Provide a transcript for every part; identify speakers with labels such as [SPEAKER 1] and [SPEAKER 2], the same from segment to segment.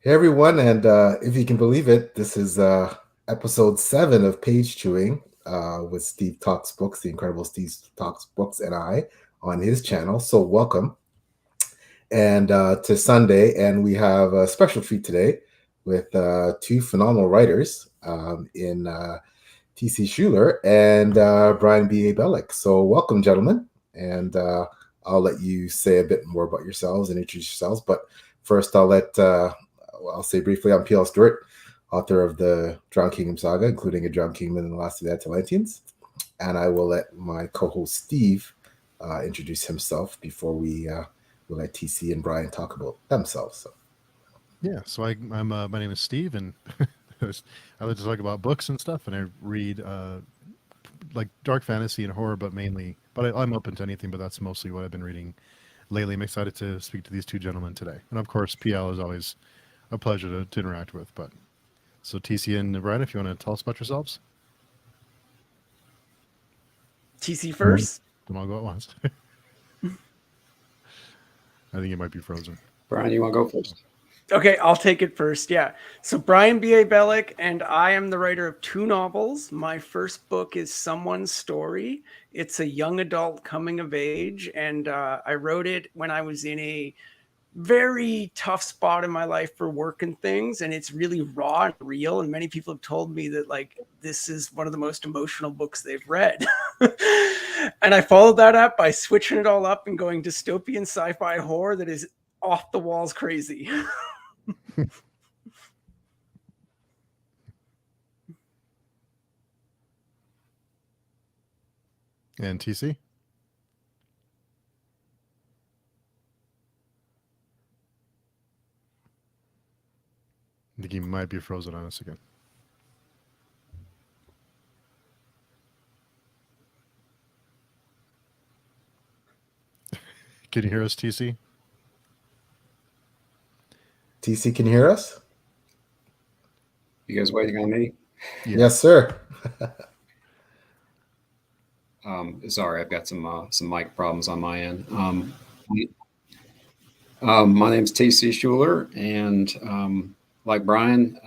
[SPEAKER 1] Hey everyone, and if you can believe it, this is episode 7 of Page Chewing with Steve Talks Books, the incredible Steve Talks Books, and I on his channel. So welcome, and to Sunday, and we have a special treat today with two phenomenal writers in T.C. Schueler and Brian B. Bellick. So welcome, gentlemen, and I'll let you say a bit more about yourselves and introduce yourselves. But first, I'll say briefly, I'm PL Stuart, author of the Drowned Kingdom saga, including A Drowned Kingdom and the Last of the Atalanteans. And I will let my co-host Steve introduce himself before we'll let TC and Brian talk about themselves. So.
[SPEAKER 2] Yeah, so I'm my name is Steve, and I like to talk about books and stuff, and I read like dark fantasy and horror, but mainly. But I'm open to anything, but that's mostly what I've been reading lately. I'm excited to speak to these two gentlemen today, and of course, PL is always a pleasure to interact with. But so TC and Brian, if you want to tell us about yourselves.
[SPEAKER 3] TC first.
[SPEAKER 2] Don't all go at once. I think it might be frozen.
[SPEAKER 4] Brian, you want to go first?
[SPEAKER 3] Okay, I'll take it first. Yeah. So Brian B. Bellick, and I am the writer of 2 novels. My first book is Someone's Story. It's a young adult coming of age, and I wrote it when I was in a very tough spot in my life for work and things, and it's really raw and real, and many people have told me that like this is one of the most emotional books they've read. And I followed that up by switching it all up and going dystopian sci-fi horror that is off the walls crazy.
[SPEAKER 2] And TC? I think he might be frozen on us again. Can you hear us, TC?
[SPEAKER 1] TC, can you hear us?
[SPEAKER 4] You guys waiting on me?
[SPEAKER 1] Yeah. Yes, sir.
[SPEAKER 4] Sorry, I've got some mic problems on my end. My name's T.C. Schueler, and like Brian,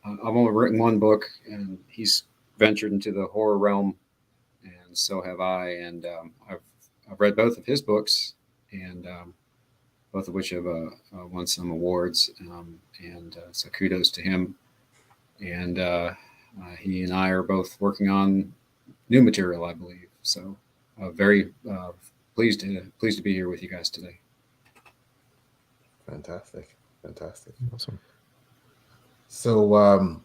[SPEAKER 4] I've only written one book, and he's ventured into the horror realm, and so have I. And I've read both of his books, and both of which have won some awards. So kudos to him. And he and I are both working on new material, I believe. So very pleased to be here with you guys today.
[SPEAKER 1] Fantastic.
[SPEAKER 2] Awesome.
[SPEAKER 1] So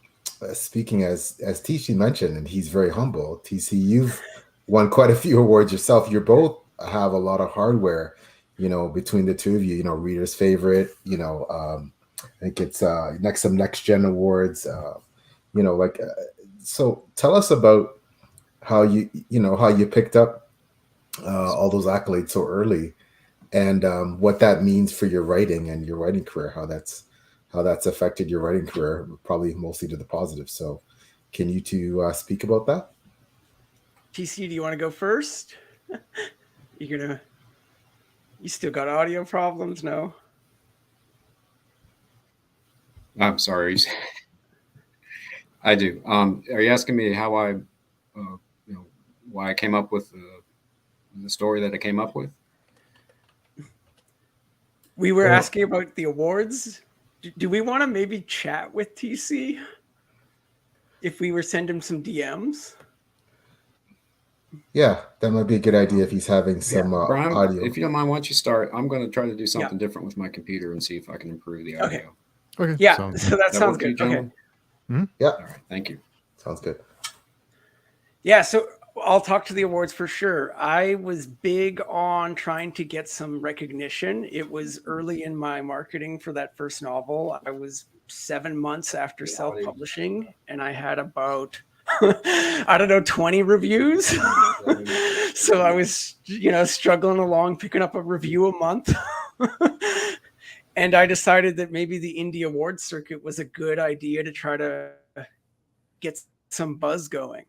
[SPEAKER 1] speaking as TC mentioned, and he's very humble, TC, you've won quite a few awards yourself. You both have a lot of hardware, between the two of you, reader's favorite, I think it's some next gen awards, so tell us about how you picked up all those accolades so early, and what that means for your writing and your writing career, how that's affected your writing career, probably mostly to the positive. So can you two speak about that?
[SPEAKER 3] TC, do you want to go first? You still got audio problems? No?
[SPEAKER 4] I'm sorry. I do. Are you asking me how I, why I came up with the story that I came up with?
[SPEAKER 3] We were asking about the awards. Do we want to maybe chat with TC? If we were send him some DMs?
[SPEAKER 1] Yeah, that might be a good idea if he's having some
[SPEAKER 4] Brian,
[SPEAKER 1] audio.
[SPEAKER 4] if you don't mind, why don't you start? I'm going to try to do something different with my computer and see if I can improve the audio.
[SPEAKER 2] Okay.
[SPEAKER 3] Yeah, so that sounds good.
[SPEAKER 4] Okay.
[SPEAKER 1] Mm-hmm. Yeah.
[SPEAKER 4] All right. Thank you.
[SPEAKER 1] Sounds good.
[SPEAKER 3] Yeah, so I'll talk to the awards for sure. I was big on trying to get some recognition. It was early in my marketing for that first novel. I was 7 months after self-publishing, and I had about 20 reviews. So I was, struggling along, picking up a review a month. And I decided that maybe the indie awards circuit was a good idea to try to get some buzz going.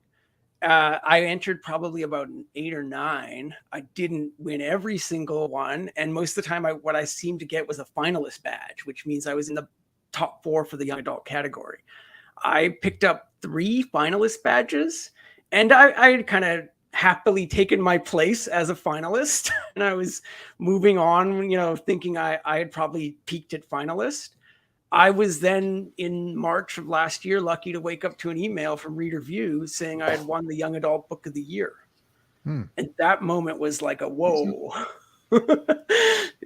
[SPEAKER 3] I entered probably about 8 or 9. I didn't win every single one. And most of the time, what I seemed to get was a finalist badge, which means I was in the top 4 for the young adult category. I picked up 3 finalist badges, and I had kind of happily taken my place as a finalist, and I was moving on, thinking I had probably peaked at finalist. I was then in March of last year lucky to wake up to an email from Reader View saying I had won the Young Adult Book of the Year. And that moment was like a whoa.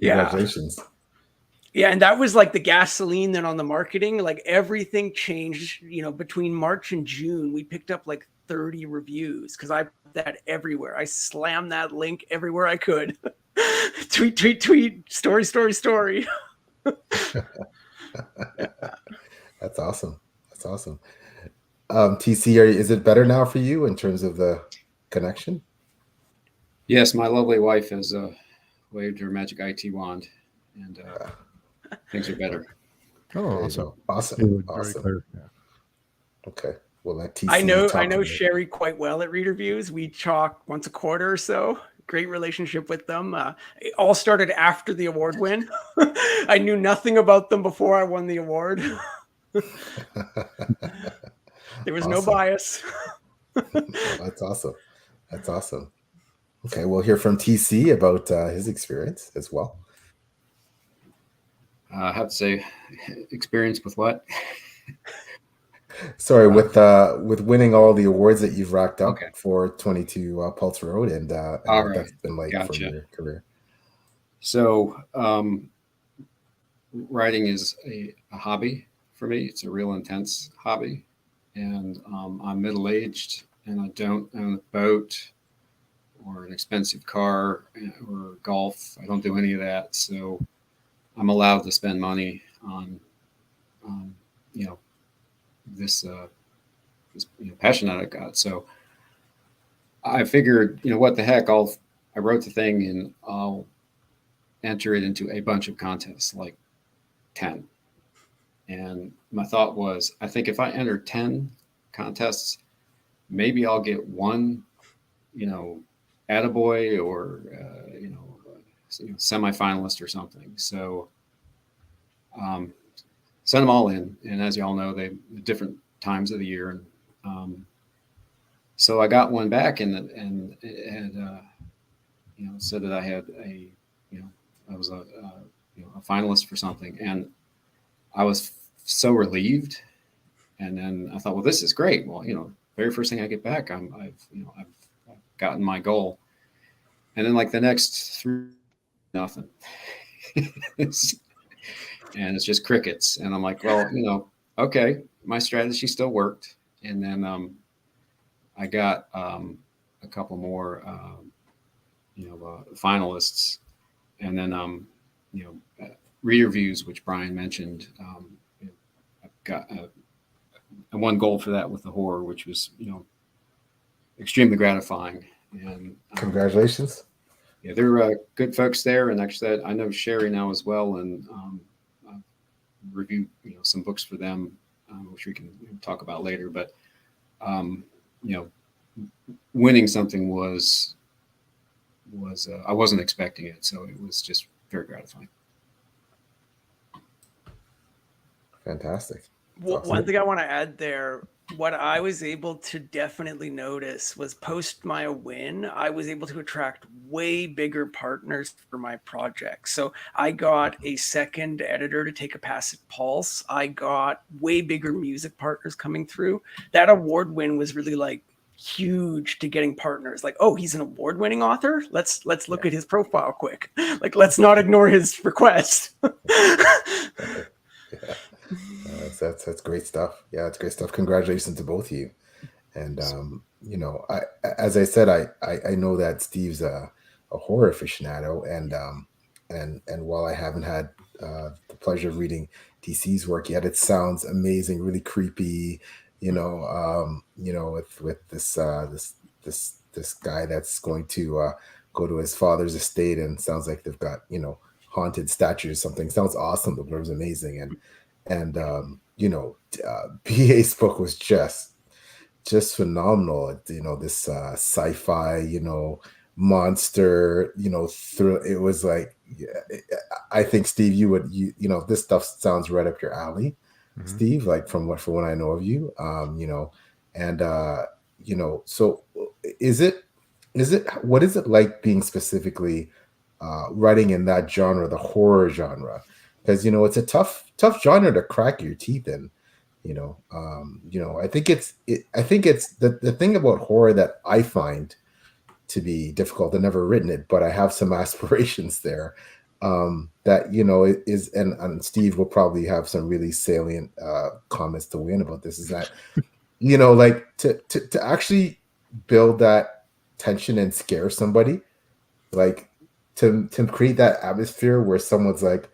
[SPEAKER 1] Congratulations.
[SPEAKER 3] Yeah, and that was like the gasoline then on the marketing. Like everything changed, between March and June. We picked up like 30 reviews because I put that everywhere. I slammed that link everywhere I could. tweet, story.
[SPEAKER 1] That's awesome. TC, is it better now for you in terms of the connection?
[SPEAKER 4] Yes, my lovely wife has waved her magic IT wand, and things are better.
[SPEAKER 2] Oh,
[SPEAKER 1] awesome.
[SPEAKER 2] Very clear. Yeah.
[SPEAKER 1] Okay. Well, let TC
[SPEAKER 3] I know Sherry quite well at Reader Views. We talk once a quarter or so. Great relationship with them. It all started after the award win. I knew nothing about them before I won the award. There was no bias.
[SPEAKER 1] That's awesome. Okay, we'll hear from TC about his experience as well.
[SPEAKER 4] I have to say, experience with what?
[SPEAKER 1] Sorry, with winning all the awards that you've racked up for 22 Pulse Road, and what that's been like from your career.
[SPEAKER 4] So, writing is a hobby for me. It's a real intense hobby, and I'm middle-aged, and I don't own a boat or an expensive car or golf. I don't do any of that, so I'm allowed to spend money on this passion that I got. So I figured, what the heck, I wrote the thing and I'll enter it into a bunch of contests, like 10. And my thought was, I think if I enter 10 contests, maybe I'll get one, attaboy or, semifinalist or something. So sent them all in. And as y'all know, they different times of the year. And so I got one back and said that I had I was a finalist for something. And I was so relieved. And then I thought, well, this is great. Well, very first thing I get back, I've gotten my goal. And then like the next 3, nothing. And it's just crickets. And I'm like, well, okay, my strategy still worked. And then I got a couple more, finalists. And then, reader views, which Brian mentioned. I've got one goal for that with the horror, which was, extremely gratifying. And
[SPEAKER 1] congratulations.
[SPEAKER 4] Yeah, they're good folks there. And actually, I know Sherry now as well. And review some books for them, which we can talk about later. But winning something was I wasn't expecting it, so it was just very gratifying.
[SPEAKER 1] Fantastic.
[SPEAKER 3] Well, one thing I want to add there, what I was able to definitely notice was post my win, I was able to attract way bigger partners for my project. So I got a second editor to take a pass at Pulse. I got way bigger music partners coming through. That award win was really like huge to getting partners. Like, oh, he's an award-winning author. Let's look at his profile quick. Like, let's not ignore his request.
[SPEAKER 1] That's great stuff. Yeah, it's great stuff. Congratulations to both of you. And as I said, I know that Steve's a horror aficionado, and while I haven't had the pleasure of reading TC's work yet, it sounds amazing, really creepy. With this guy that's going to go to his father's estate, and sounds like they've got haunted statues or something. Sounds awesome. The blur's amazing, and BA's book was just phenomenal. This sci-fi, monster, through it was like, I think Steve, this stuff sounds right up your alley, Steve, like from what I know of you, and so what is it like being specifically writing in that genre, the horror genre? Because it's a tough genre to crack your teeth in. I think it's the thing about horror that I find to be difficult. I've never written it, but I have some aspirations there. That it is, and Steve will probably have some really salient comments to win about this. Is that like to actually build that tension and scare somebody, like to create that atmosphere where someone's like,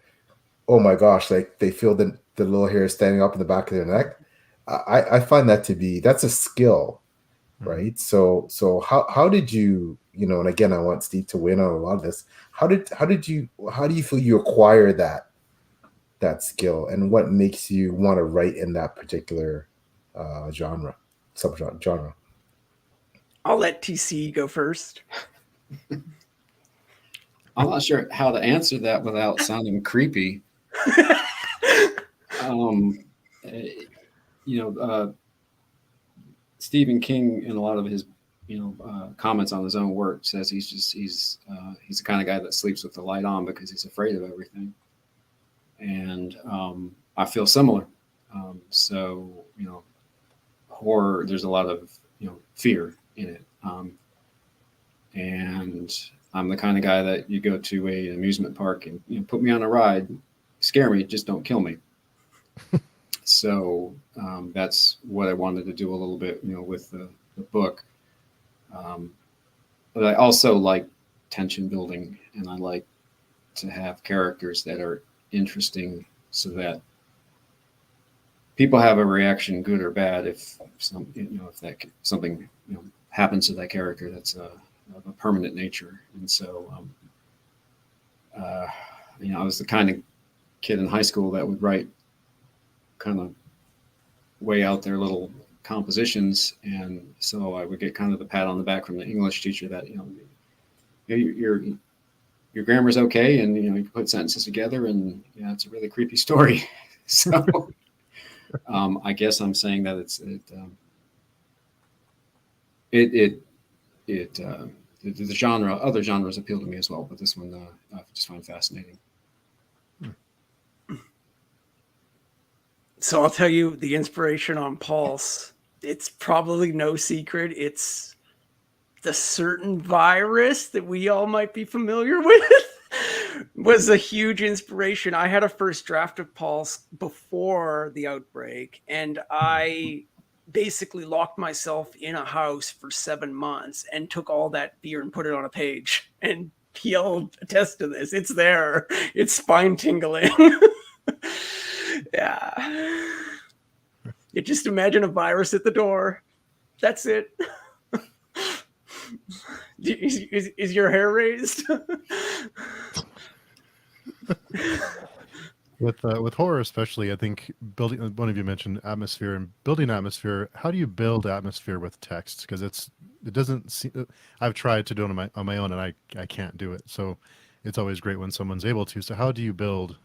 [SPEAKER 1] oh my gosh, like they feel the little hair standing up in the back of their neck. I find that's a skill, right? So how did you, and again, I want Steve to win on a lot of this. How do you feel you acquire that skill, and what makes you want to write in that particular subgenre?
[SPEAKER 3] I'll let TC go first.
[SPEAKER 4] I'm not sure how to answer that without sounding creepy. Stephen King, in a lot of his comments on his own work, says he's the kind of guy that sleeps with the light on because he's afraid of everything, and I feel similar. So horror, there's a lot of fear in it, and I'm the kind of guy that you go to an amusement park and put me on a ride, scare me, just don't kill me. So that's what I wanted to do a little bit, with the book. But I also like tension building, and I like to have characters that are interesting so that people have a reaction, good or bad, if something happens to that character that's of a permanent nature. And so, I was the kind of kid in high school that would write kind of way out there little compositions, and so I would get kind of the pat on the back from the English teacher that your grammar's okay, and you can put sentences together, and it's a really creepy story. So I guess I'm saying that the genre, other genres appeal to me as well, but this one I just find fascinating.
[SPEAKER 3] So I'll tell you the inspiration on Pulse. It's probably no secret. It's the certain virus that we all might be familiar with was a huge inspiration. I had a first draft of Pulse before the outbreak, and I basically locked myself in a house for 7 months and took all that fear and put it on a page. And PL attest to this. It's there. It's spine tingling. Yeah. You just imagine a virus at the door. That's it. Is your hair raised?
[SPEAKER 2] With horror especially, I think building, one of you mentioned atmosphere, and building atmosphere. How do you build atmosphere with text? Because it doesn't seem, I've tried to do it on my own, and I can't do it. So it's always great when someone's able to. So how do you build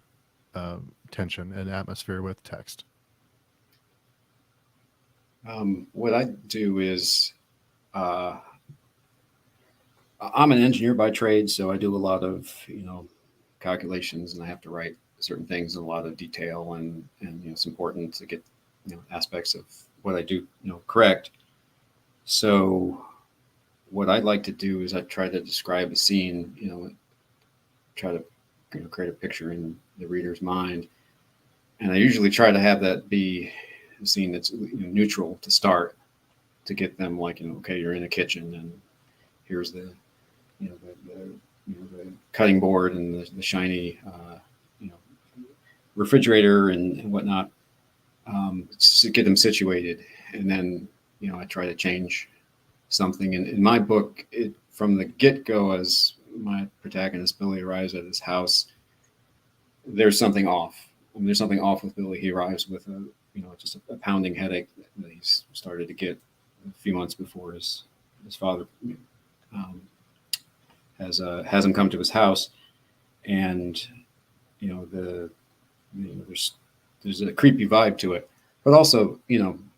[SPEAKER 2] tension and atmosphere with text?
[SPEAKER 4] What I do is I'm an engineer by trade, so I do a lot of calculations, and I have to write certain things in a lot of detail, and it's important to get aspects of what I do correct. So what I like to do is I try to describe a scene, try to create a picture in the reader's mind, and I usually try to have that be a scene that's neutral to start, to get them like okay, you're in a kitchen, and here's the the cutting board and the shiny refrigerator and whatnot, to get them situated. And then I try to change something. And in my book, from the get-go, as my protagonist Billy arrives at his house, there's something off. I mean, there's something off with Billy. He arrives with just a pounding headache that he's started to get a few months before his father has him come to his house, and there's a creepy vibe to it, but also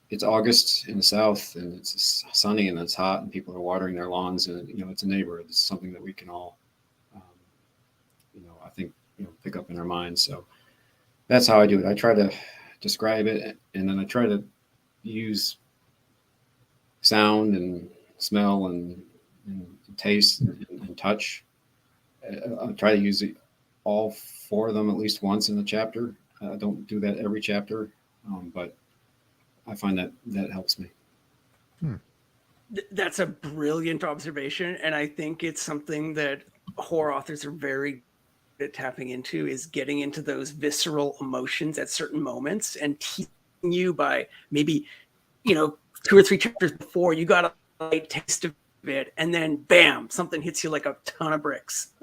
[SPEAKER 4] it's August in the South and it's sunny and it's hot and people are watering their lawns, and it's a neighborhood. It's something that we can all I think pick up in our minds. So that's how I do it. I try to describe it, and then I try to use sound and smell and taste and touch. I try to use all four of them at least once in the chapter. I don't do that every chapter, but I find that helps me.
[SPEAKER 3] That's a brilliant observation, and I think it's something that horror authors are very good at tapping into, is getting into those visceral emotions at certain moments and teasing you by maybe 2 or 3 chapters before you got a light taste of it, and then bam, something hits you like a ton of bricks.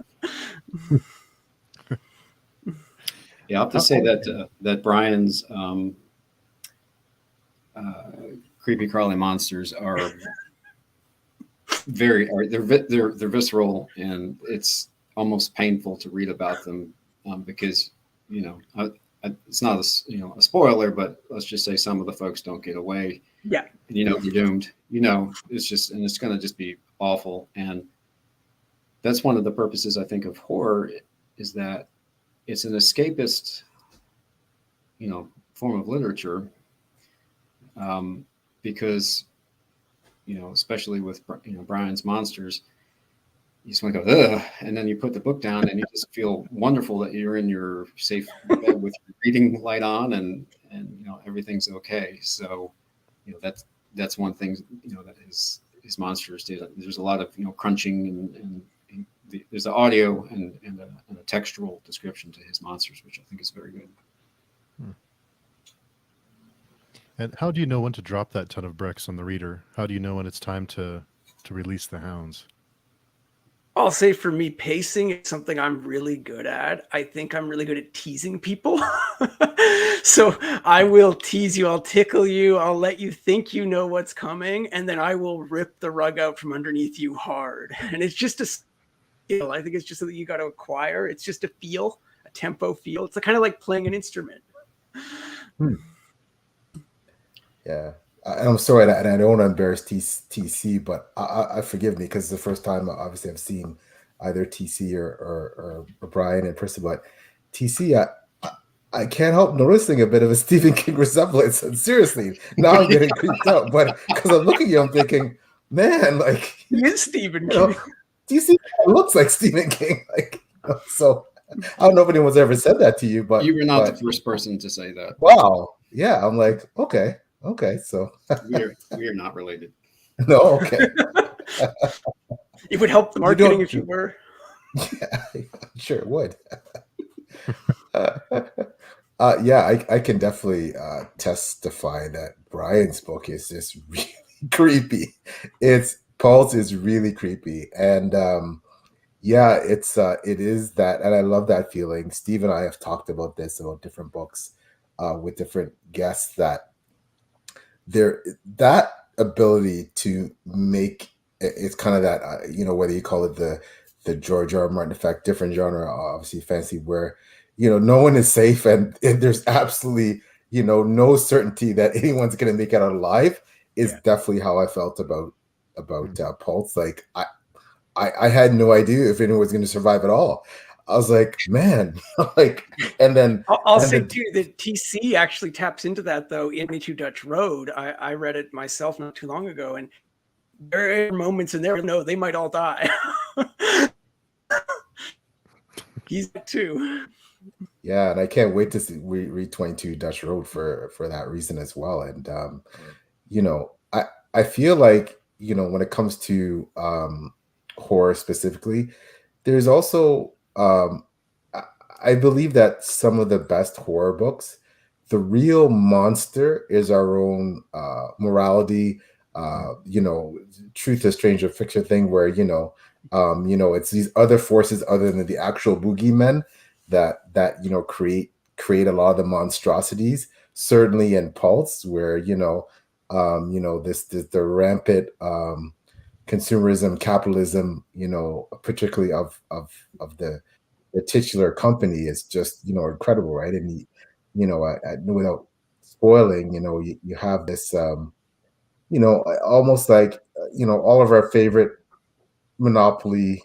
[SPEAKER 4] Yeah, I'll have to say that Brian's creepy crawly monsters are they're visceral, and it's almost painful to read about them because it's not a spoiler, but let's just say some of the folks don't get away.
[SPEAKER 3] Yeah,
[SPEAKER 4] and you're doomed. It's going to just be awful, and that's one of the purposes I think of horror, is that it's an escapist form of literature, because especially with Brian's monsters, you just want to go ugh, and then you put the book down and you just feel wonderful that you're in your safe bed with your reading light on, and everything's okay. So that's one thing that his monsters did. There's a lot of crunching and there's the audio and a textual description to his monsters, which I think is very good.
[SPEAKER 2] And how do you know when to drop that ton of bricks on the reader? How do you know when it's time to release the hounds?
[SPEAKER 3] I'll say for me, pacing is something I'm really good at. I think I'm really good at teasing people. So I will tease you, I'll tickle you, I'll let you think you know what's coming, and then I will rip the rug out from underneath you hard. And it's just a skill. I think it's just something you got to acquire. It's just a feel, a tempo feel. It's kind of like playing an instrument.
[SPEAKER 1] Yeah. I'm sorry, and I don't want to embarrass TC, but I forgive me, because it's the first time obviously I've seen either TC or Brian in person. But TC, I can't help noticing a bit of a Stephen King resemblance. And seriously, now I'm getting creeped out. But because I'm looking at you, I'm thinking, man, like,
[SPEAKER 3] He is Stephen King.
[SPEAKER 1] TC looks like Stephen King. Like, so I don't know if anyone's ever said that to you, but
[SPEAKER 4] you were not the first person to say that.
[SPEAKER 1] Wow. Yeah, I'm like, okay, so
[SPEAKER 4] we are not related.
[SPEAKER 1] No, okay.
[SPEAKER 3] It would help the marketing if you were.
[SPEAKER 1] Yeah, sure it would. Yeah, I can definitely testify that Brian's book is just really creepy. Paul's is really creepy, and yeah, it is that, and I love that feeling. Steve and I have talked about this, about different books with different guests, that ability to make it's kind of that whether you call it the George R. R. Martin effect, different genre, obviously fancy, where no one is safe, and there's absolutely no certainty that anyone's going to make it out alive, is definitely how I felt about Pulse. Like I had no idea if anyone was going to survive at all. I was like, man, like, and then
[SPEAKER 3] I'll say too that TC actually taps into that though in 22 Dutch Road. I read it myself not too long ago, and there are moments in there, no, they might all die. He's too.
[SPEAKER 1] Yeah, and I can't wait to read 22 Dutch Road for that reason as well. And I feel like when it comes to horror specifically, there's also I believe that some of the best horror books, the real monster is our own morality. Truth is stranger fiction thing, where it's these other forces other than the actual boogeymen that create a lot of the monstrosities. Certainly in Pulse, where the rampant consumerism, capitalism, particularly of the titular company is just, incredible, right? And without spoiling, you have this, almost like, all of our favorite monopoly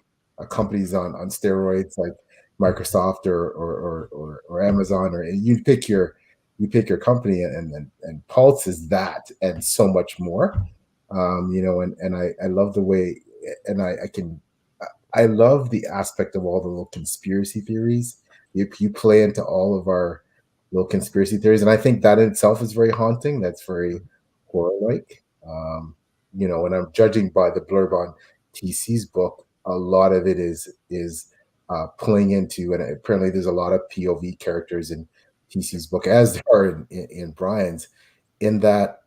[SPEAKER 1] companies on steroids, like Microsoft or Amazon, or you pick your company, and Pulse is that and so much more. And I love the way, and I love the aspect of all the little conspiracy theories. You play into all of our little conspiracy theories, and I think that in itself is very haunting. That's very horror-like. And I'm judging by the blurb on TC's book. A lot of it is playing into, and apparently there's a lot of POV characters in TC's book, as there are in Brian's. In that,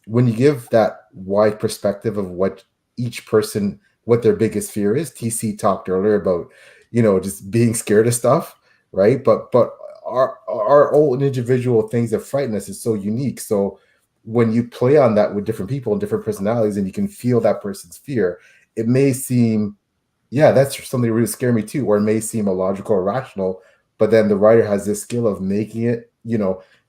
[SPEAKER 1] when you give that wide perspective of what each person, what their biggest fear is. TC talked earlier about, just being scared of stuff, right? But our own individual things that frighten us is so unique. So when you play on that with different people and different personalities, and you can feel that person's fear, it may seem, yeah, that's something that really scare me too, or it may seem illogical or rational, but then the writer has this skill of making it,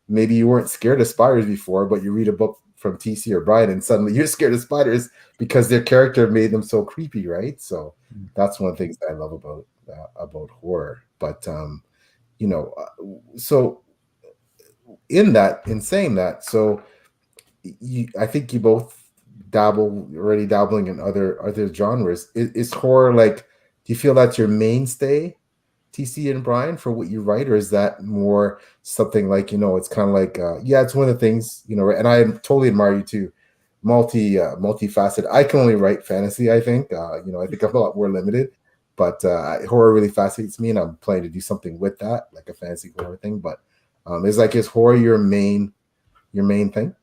[SPEAKER 1] maybe you weren't scared of spiders before, but you read a book from TC or Brian, and suddenly you're scared of spiders because their character made them so creepy, right? So that's one of the things that I love about horror. But so in saying that, so I think you both already dabbling in other genres. Is horror, like, do you feel that's your mainstay, TC and Brian, for what you write, or is that more something like, it's kind of like, yeah, it's one of the things, and I totally admire you too, multifaceted. I can only write fantasy, I think. I think I'm a lot more limited, but horror really fascinates me, and I'm planning to do something with that, like a fantasy horror thing. But is horror your main thing?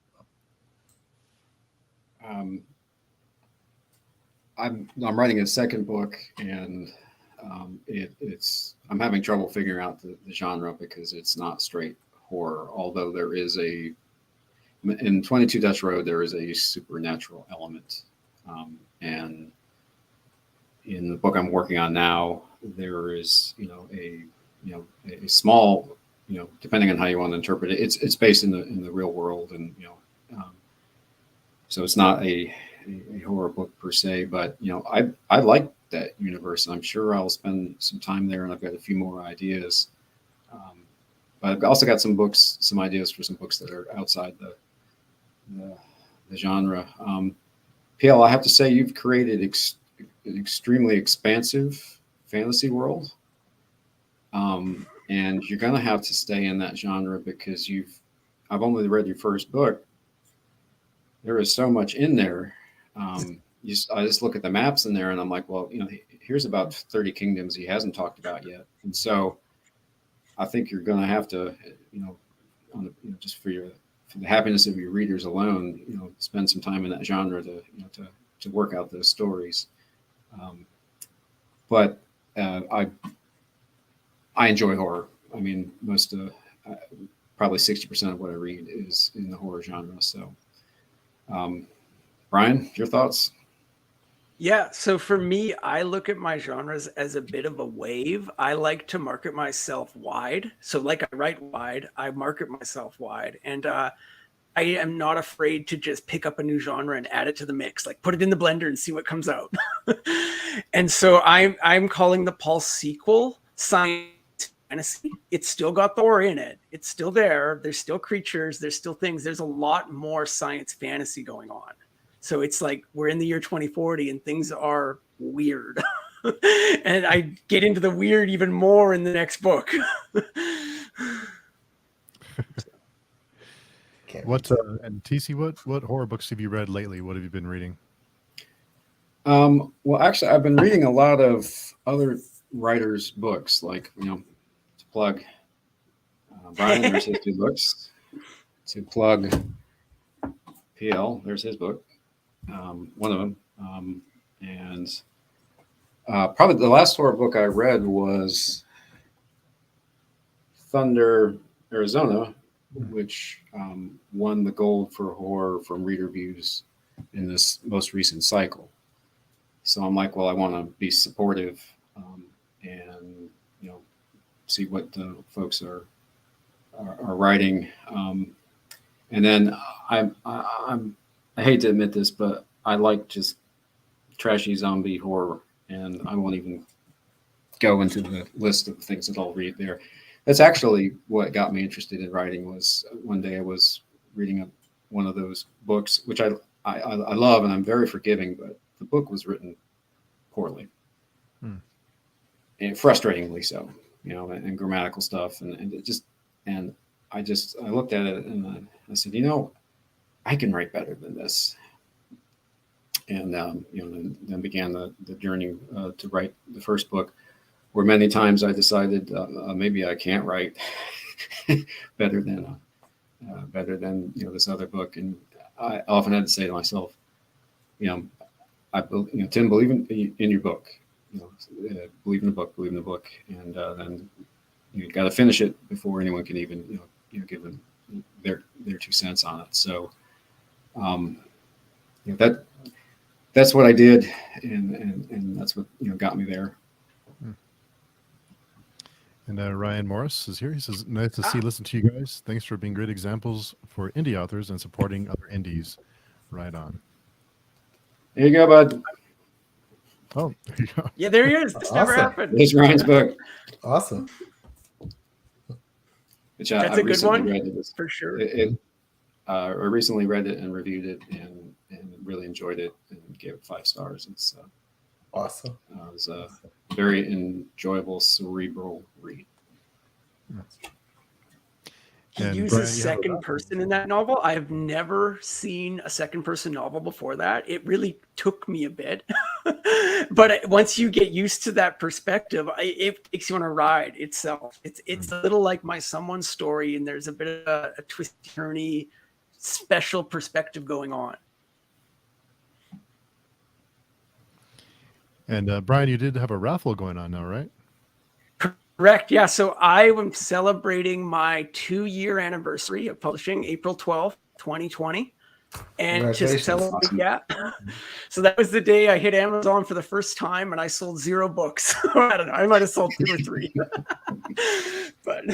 [SPEAKER 4] I'm writing a second book, and I'm having trouble figuring out the genre, because it's not straight horror. Although there is in 22 Dutch Road, there is a supernatural element, and in the book I'm working on now, there is a small, depending on how you want to interpret it, it's based in the real world, and so it's not a horror book per se, but I like that universe, and I'm sure I'll spend some time there, and I've got a few more ideas. But I've also got some ideas for some books that are outside the genre. PL, I have to say, you've created an extremely expansive fantasy world, and you're going to have to stay in that genre, because I've only read your first book. There is so much in there. I just look at the maps in there, and I'm like, well, here's about 30 kingdoms he hasn't talked about yet. And so I think you're going to have to, just for the happiness of your readers alone, spend some time in that genre to work out those stories. But I enjoy horror. I mean, probably 60% of what I read is in the horror genre. So, Brian, your thoughts?
[SPEAKER 3] Yeah, so for me, I look at my genres as a bit of a wave. I like to market myself wide. So like I write wide, I market myself wide. And I am not afraid to just pick up a new genre and add it to the mix, like put it in the blender and see what comes out. And so I'm calling the Pulse sequel science fantasy. It's still got the horror in it. It's still there. There's still creatures. There's still things. There's a lot more science fantasy going on. So it's like we're in the year 2040 and things are weird. And I get into the weird even more in the next book.
[SPEAKER 2] And TC, what horror books have you read lately? What have you been reading?
[SPEAKER 4] Well, actually, I've been reading a lot of other writers' books, like, to plug Brian, there's his two books. To plug PL, there's his book. One of them. And probably the last horror book I read was Thunder, Arizona, which won the gold for horror from reader views in this most recent cycle. So I'm like, well, I want to be supportive, and see what the folks are writing. And then I hate to admit this, but I like just trashy zombie horror, and I won't even go into the list of things that I'll read there. That's actually what got me interested in writing. Was one day I was reading one of those books, which I love and I'm very forgiving, but the book was written poorly, and frustratingly so, and grammatical stuff, and it just, and I looked at it and I said, I can write better than this. And then began the journey to write the first book, where many times I decided maybe I can't write better than this other book, and I often had to say to myself, Tim, believe in your book, believe in the book, and then you got to finish it before anyone can even give them their 2 cents on it. So that's what I did, and that's what got me there.
[SPEAKER 2] And Ryan Morris is here. He says, nice to listen to you guys. Thanks for being great examples for indie authors and supporting other indies. Right on.
[SPEAKER 4] There you go, bud.
[SPEAKER 2] Oh, there you go.
[SPEAKER 3] Yeah, there he is. This never happened.
[SPEAKER 4] There's Ryan's book.
[SPEAKER 1] Awesome.
[SPEAKER 4] Which
[SPEAKER 3] That's
[SPEAKER 4] I
[SPEAKER 3] a good one,
[SPEAKER 4] read it.
[SPEAKER 3] for sure.
[SPEAKER 4] I recently read it and reviewed it, and really enjoyed it, and gave it 5 stars. It's
[SPEAKER 1] awesome.
[SPEAKER 4] It was a very enjoyable, cerebral read.
[SPEAKER 3] He uses second person in that novel. I have never seen a second person novel before that. It really took me a bit. But once you get used to that perspective, it makes you want to ride itself. It's a little like My Someone story, and there's a bit of a twisty-turny special perspective going on.
[SPEAKER 2] And Brian, you did have a raffle going on now, right?
[SPEAKER 3] Correct. Yeah. So I am celebrating my 2-year anniversary of publishing, April 12th, 2020. And just celebrate that. So that was the day I hit Amazon for the first time, and I sold 0 books. I don't know. I might have sold 2 or 3. But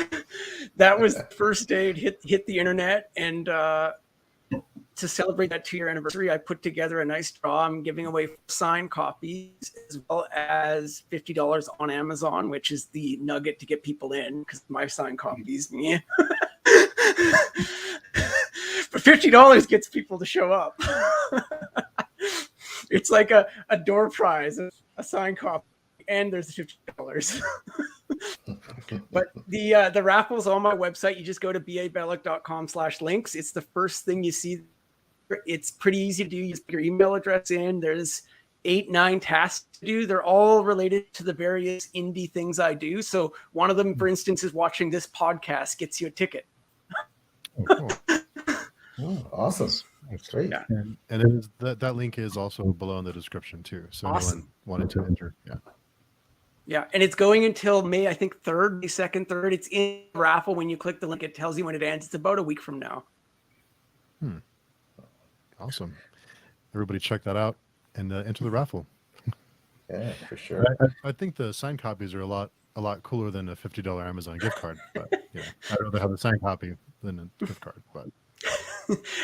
[SPEAKER 3] that was the first day it hit the internet. And to celebrate that 2-year anniversary, I put together a nice draw. I'm giving away signed copies as well as $50 on Amazon, which is the nugget to get people in, because my signed copies, yeah. But $50 gets people to show up. It's like a door prize, a signed copy, and there's $50. But the raffle's on my website. You just go to babellick.com/links. It's the first thing you see. It's pretty easy to do. You put your email address in. There's 8-9 tasks to do. They're all related to the various indie things I do. So one of them, for instance, is watching this podcast gets you a ticket.
[SPEAKER 2] Oh, cool.
[SPEAKER 1] Oh, awesome. That's great.
[SPEAKER 2] Yeah. And it is, that link is also below in the description too. So
[SPEAKER 3] awesome.
[SPEAKER 2] Anyone wanted to enter. Yeah.
[SPEAKER 3] Yeah. And it's going until May, I think 3rd, May 2nd, 3rd. It's in the raffle. When you click the link, it tells you when it ends. It's about a week from now.
[SPEAKER 2] Awesome. Everybody check that out and enter the raffle.
[SPEAKER 1] Yeah, for sure.
[SPEAKER 2] I think the signed copies are a lot cooler than a $50 Amazon gift card. But yeah, I'd rather have a signed copy than a gift card. But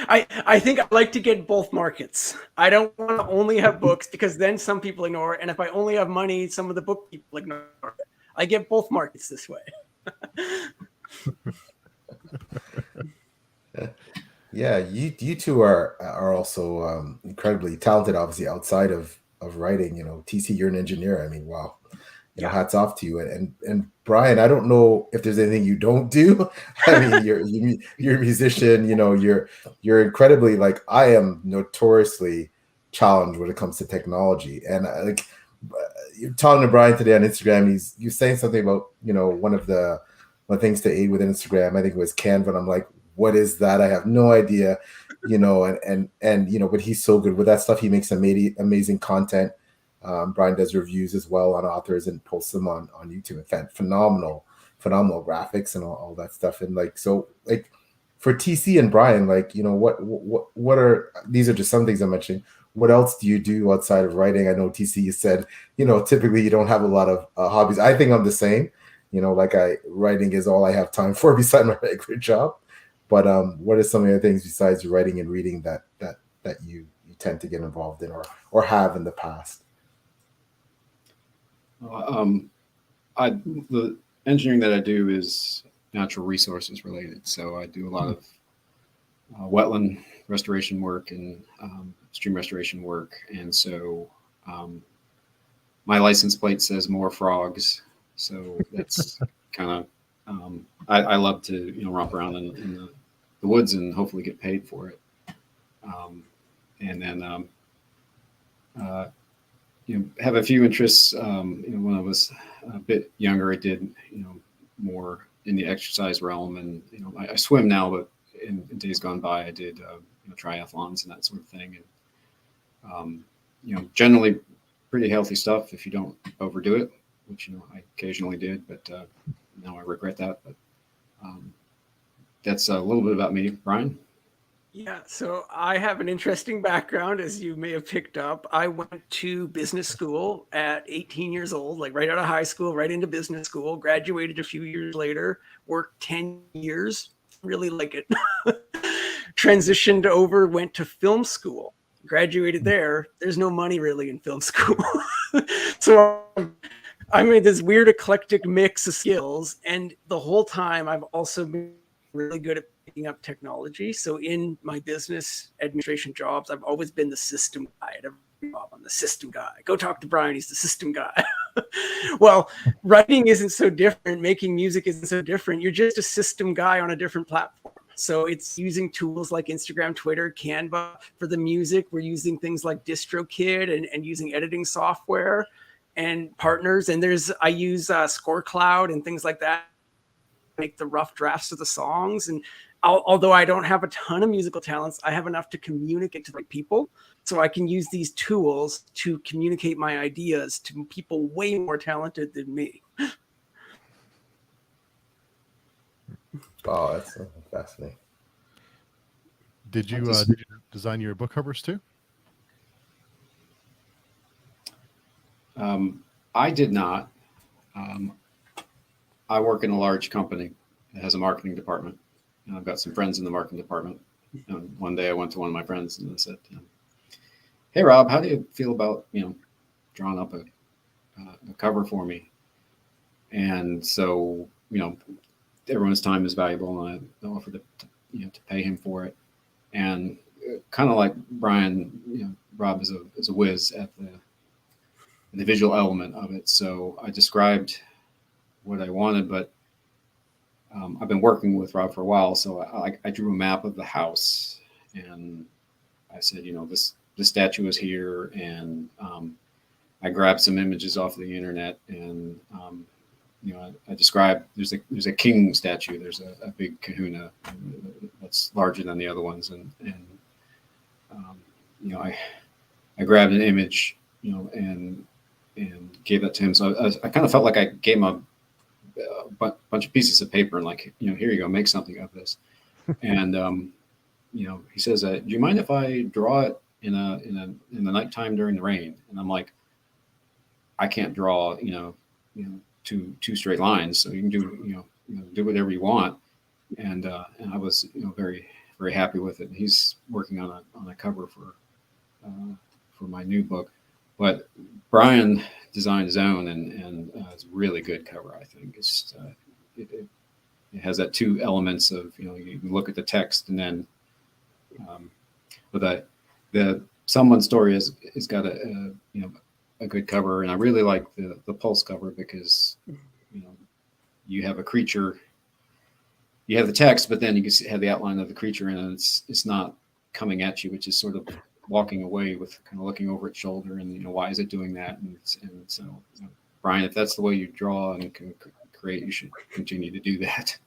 [SPEAKER 3] I think I like to get both markets. I don't want to only have books, because then some people ignore it. And if I only have money, some of the book people ignore it. I get both markets this way.
[SPEAKER 1] Yeah, you two are also incredibly talented, obviously, outside of writing. TC, you're an engineer. I mean, wow. Hats off to you. And Brian, I don't know if there's anything you don't do. I mean, you're a musician. You're incredibly, like, I am notoriously challenged when it comes to technology. And you're talking to Brian today on Instagram. You're saying something about one of the things to aid with Instagram. I think it was Canva. And I'm like, what is that? I have no idea. But he's so good with that stuff. He makes amazing content. Brian does reviews as well on authors and posts them on YouTube. In fact, phenomenal graphics and all that stuff. And for TC and Brian, what are, these are just some things I'm mentioning. what else do you do outside of writing? I know TC, you said, typically you don't have a lot of hobbies. I think I'm the same. Like writing is all I have time for beside my regular job. But what are some of the things besides writing and reading that you tend to get involved in or have in the past?
[SPEAKER 4] The engineering that I do is natural resources related. So I do a lot of wetland restoration work and stream restoration work. And so my license plate says more frogs. So that's kind of, I love to, romp around in the woods and hopefully get paid for it. And then, have a few interests. When I was a bit younger, I did, more in the exercise realm, and I swim now, but in days gone by, I did triathlons and that sort of thing, and generally pretty healthy stuff if you don't overdo it, which I occasionally did, but now I regret that. But that's a little bit about me, Brian.
[SPEAKER 3] Yeah, so I have an interesting background, as you may have picked up. I went to business school at 18 years old, like right out of high school, right into business school, graduated a few years later, worked 10 years, really like it. Transitioned over, went to film school, graduated there. There's no money really in film school. So I made this weird eclectic mix of skills. And the whole time I've also been really good at picking up technology. So in my business administration jobs, I've always been the system guy at every job. I'm the system guy. Go talk to Brian. He's the system guy. Well, writing isn't so different. Making music isn't so different. You're just a system guy on a different platform. So it's using tools like Instagram, Twitter, Canva for the music. We're using things like DistroKid and using editing software and partners. And I use Score Cloud and things like that, make the rough drafts of the songs. And although I don't have a ton of musical talents, I have enough to communicate to the right people. So I can use these tools to communicate my ideas to people way more talented than me.
[SPEAKER 1] Oh, that's fascinating.
[SPEAKER 2] Did you design your book covers too?
[SPEAKER 4] I did not. I work in a large company that has a marketing department, and I've got some friends in the marketing department. And one day I went to one of my friends and I said, "Hey, Rob, how do you feel about drawing up a cover for me?" And so everyone's time is valuable, and I offered to pay him for it. And kind of like Brian, Rob is a whiz at the visual element of it. So I described what I wanted, but I've been working with Rob for a while. So I drew a map of the house, and I said, this statue is here. And I grabbed some images off the internet, and I described there's a king statue. There's a big kahuna that's larger than the other ones, and I grabbed an image, and gave that to him. So I kind of felt like I gave him a bunch of pieces of paper and like, here you go, make something of this. And he says, "Do you mind if I draw it in the nighttime during the rain?" And I'm like, "I can't draw, two straight lines, so you can do do whatever you want." And I was very, very happy with it. He's working on a cover for my new book, but Brian designed his own, and it's a really good cover. I think it's it has that two elements of you can look at the text, and then but the someone story has got a good cover, and I really like the Pulse cover because you have a creature, you have the text, but then you can have the outline of the creature, and it's not coming at you, which is sort of walking away with kind of looking over its shoulder, and why is it doing that? And so Brian, if that's the way you draw and can create, you should continue to do that.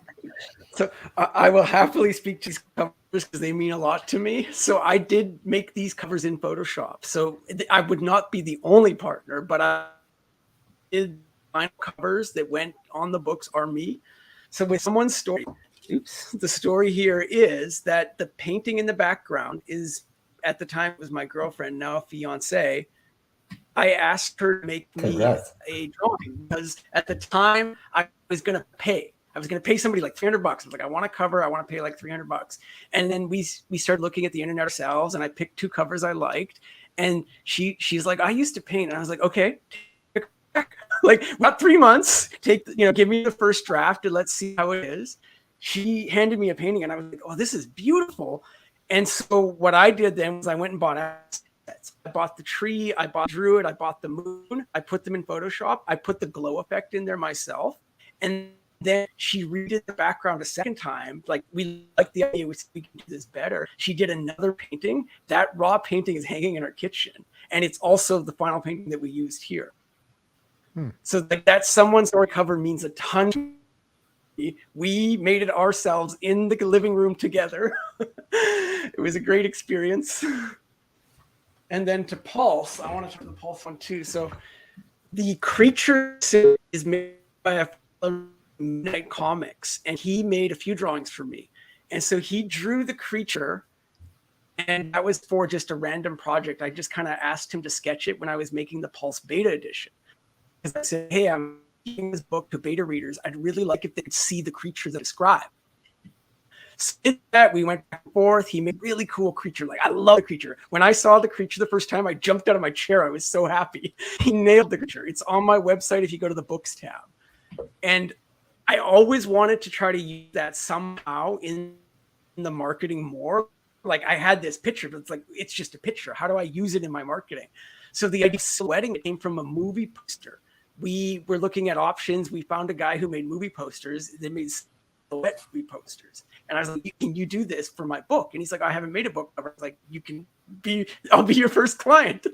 [SPEAKER 3] So I will happily speak to these covers because they mean a lot to me. So I did make these covers in Photoshop. So I would not be the only partner, but I did final covers that went on the books are me. So with someone's story, the story here is that the painting in the background is at the time it was my girlfriend, now a fiance. I asked her to make me a drawing because at the time I was going to pay. I was going to pay somebody like $300. I was like, I want a cover. I want to pay like $300. And then we started looking at the internet ourselves, and I picked 2 covers I liked. And she's like, I used to paint. And I was like, okay, like about 3 months, give me the first draft and let's see how it is. She handed me a painting and I was like, oh, this is beautiful. And so what I did then was I went and bought assets. I bought the tree, I drew it, I bought the moon, I put them in Photoshop, I put the glow effect in there myself. And then she redid the background a second time. Like, we like the idea, we can do this better. She did another painting. That raw painting is hanging in our kitchen. And it's also the final painting that we used here. So like that Someone Story cover means a ton to me. We made it ourselves in the living room together. It was a great experience. And then to Pulse, I want to talk to the Pulse one too. So the Creature is made by a Midnight Comics, and he made a few drawings for me. And so he drew the creature, and that was for just a random project. I just kind of asked him to sketch it when I was making the Pulse beta edition. Because I said, hey, I'm giving this book to beta readers. I'd really like if they could see the creature that I describe. So did that, we went back and forth. He made really cool creature. Like, I love the creature. When I saw the creature the first time, I jumped out of my chair. I was so happy. He nailed the creature. It's on my website if you go to the books tab. And I always wanted to try to use that somehow in the marketing more. Like, I had this picture, but it's like, it's just a picture. How do I use it in my marketing? So the idea of silhouetting, it came from a movie poster. We were looking at options. We found a guy who made movie posters that made silhouette movie posters. And I was like, can you do this for my book? And he's like, I haven't made a book cover. I was like, I'll be your first client.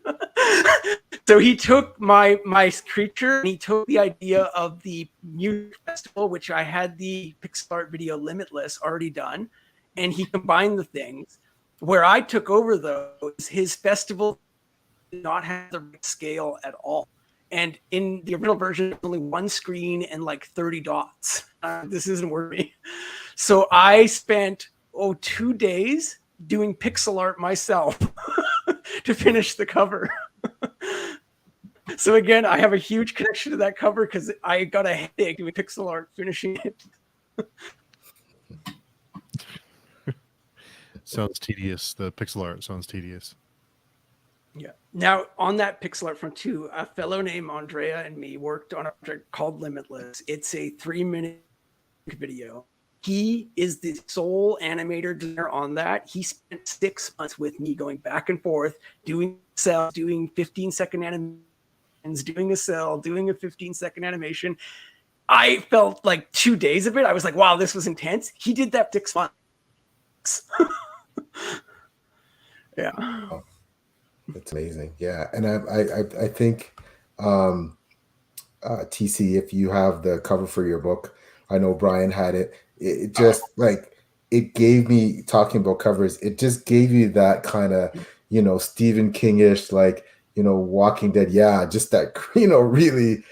[SPEAKER 3] So he took my creature, and he took the idea of the music festival, which I had the pixel art video Limitless already done. And he combined the things. Where I took over, though, is his festival did not have the right scale at all. And in the original version, only one screen and like 30 dots. This isn't working. So I spent 2 days doing pixel art myself to finish the cover. So again, I have a huge connection to that cover because I got a headache doing pixel art finishing it.
[SPEAKER 2] Sounds tedious. The pixel art sounds tedious.
[SPEAKER 3] Yeah. Now, on that pixel art front too, a fellow named Andrea and me worked on a project called Limitless. It's a 3-minute video. He is the sole animator designer on that. He spent 6 months with me going back and forth, doing cells, doing 15-second animations, doing a cell, doing a 15-second animation. I felt like 2 days of it. I was like, wow, this was intense. He did that 6 months. Yeah.
[SPEAKER 1] Oh, it's amazing. Yeah. And I think, TC, if you have the cover for your book, I know Brian had it. It just like, it gave me, talking about covers, it just gave you that kind of, Stephen King-ish, like, Walking Dead. Yeah. Just that, really,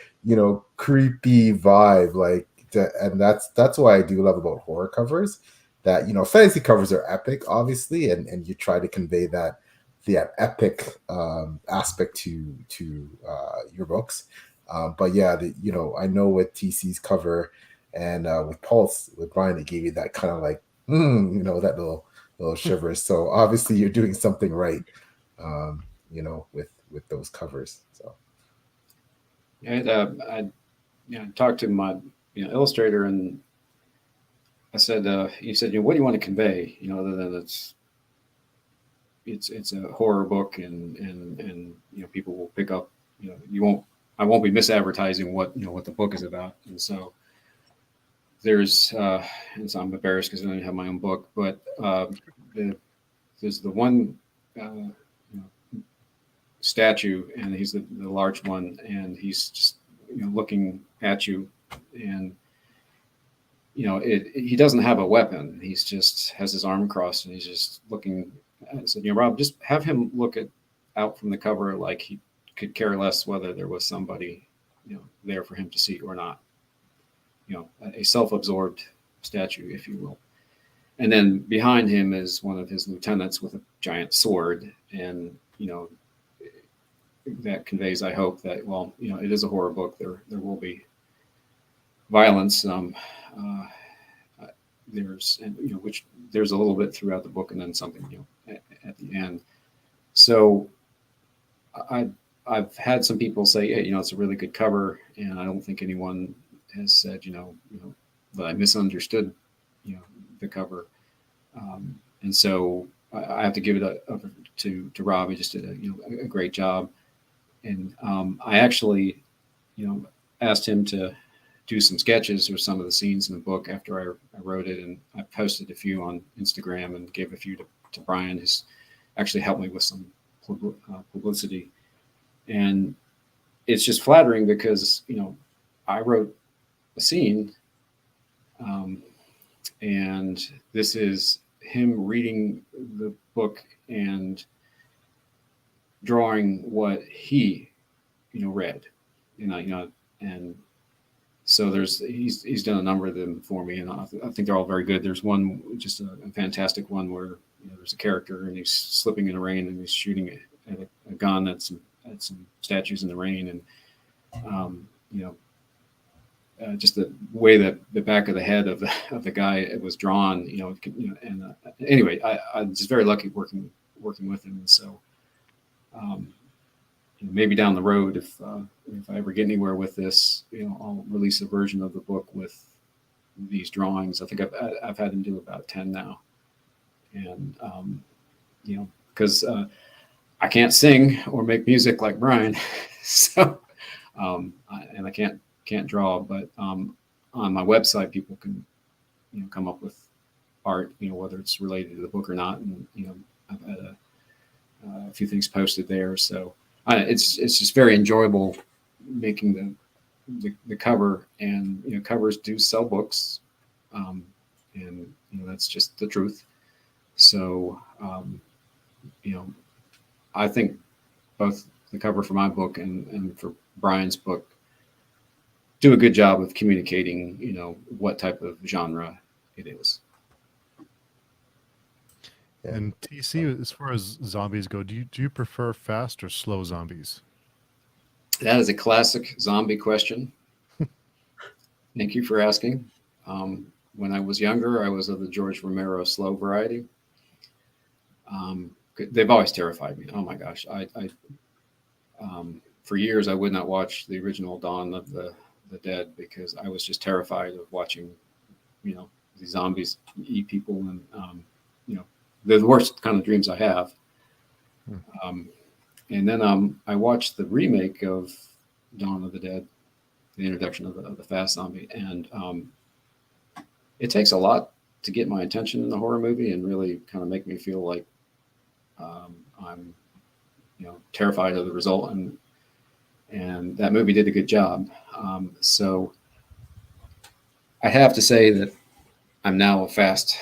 [SPEAKER 1] creepy vibe. Like, and that's what I do love about horror covers, that, fantasy covers are epic, obviously. And you try to convey that epic aspect to your books. But yeah, I know with TC's cover and with Pulse, with Brian, it gave you that kind of like, that little shivers. So obviously you're doing something right, with those covers. So
[SPEAKER 4] yeah, I talked to my illustrator, and I said, he said, what do you want to convey? Other than it's a horror book, and people will pick up. I won't be misadvertising what the book is about. And so there's, and so I'm embarrassed because I don't have my own book, but there's the one statue, and he's the large one, and he's just looking at you, and he doesn't have a weapon. He's just has his arm crossed, and he's just looking. I said, Rob, just have him look out from the cover like he could care less whether there was somebody, there for him to see or not. A self-absorbed statue, if you will. And then behind him is one of his lieutenants with a giant sword. And, that conveys, I hope, that, well, it is a horror book. There will be violence. Which there's a little bit throughout the book, and then something, at the end. So I've had some people say, hey, it's a really good cover, and I don't think anyone has said, that I misunderstood, the cover. And so I have to give it up to Rob. He just did a great job. And I actually, asked him to do some sketches or some of the scenes in the book after I wrote it, and I posted a few on Instagram and gave a few to Brian, who's actually helped me with some publicity. And it's just flattering because, I wrote a scene, and this is him reading the book and drawing what he, read, and so he's done a number of them for me, and I think they're all very good. There's one, just a fantastic one, where there's a character and he's slipping in the rain and he's shooting at a gun at some statues in the rain, and just the way that the back of the head of the guy it was drawn, and anyway, I'm just very lucky working with him, and so maybe down the road, if I ever get anywhere with this, I'll release a version of the book with these drawings. I think I've had him do about 10 now, and because I can't sing or make music like Brian, so and I can't draw, but on my website people can come up with art, whether it's related to the book or not, and I've had a few things posted there, so it's just very enjoyable making the cover, and covers do sell books, and that's just the truth. So I think both the cover for my book and for Brian's book do a good job of communicating what type of genre it is.
[SPEAKER 2] And TC, as far as zombies go, do you prefer fast or slow zombies?
[SPEAKER 4] That is a classic zombie question. Thank you for asking. When I was younger, I was of the George Romero slow variety. They've always terrified me. Oh my gosh. For years, I would not watch the original Dawn of the Dead because I was just terrified of watching, these zombies eat people, and, they're the worst kind of dreams I have. And then I watched the remake of Dawn of the Dead, the introduction of the fast zombie, and it takes a lot to get my attention in the horror movie and really kind of make me feel like I'm terrified of the result, and that movie did a good job. So I have to say that I'm now a fast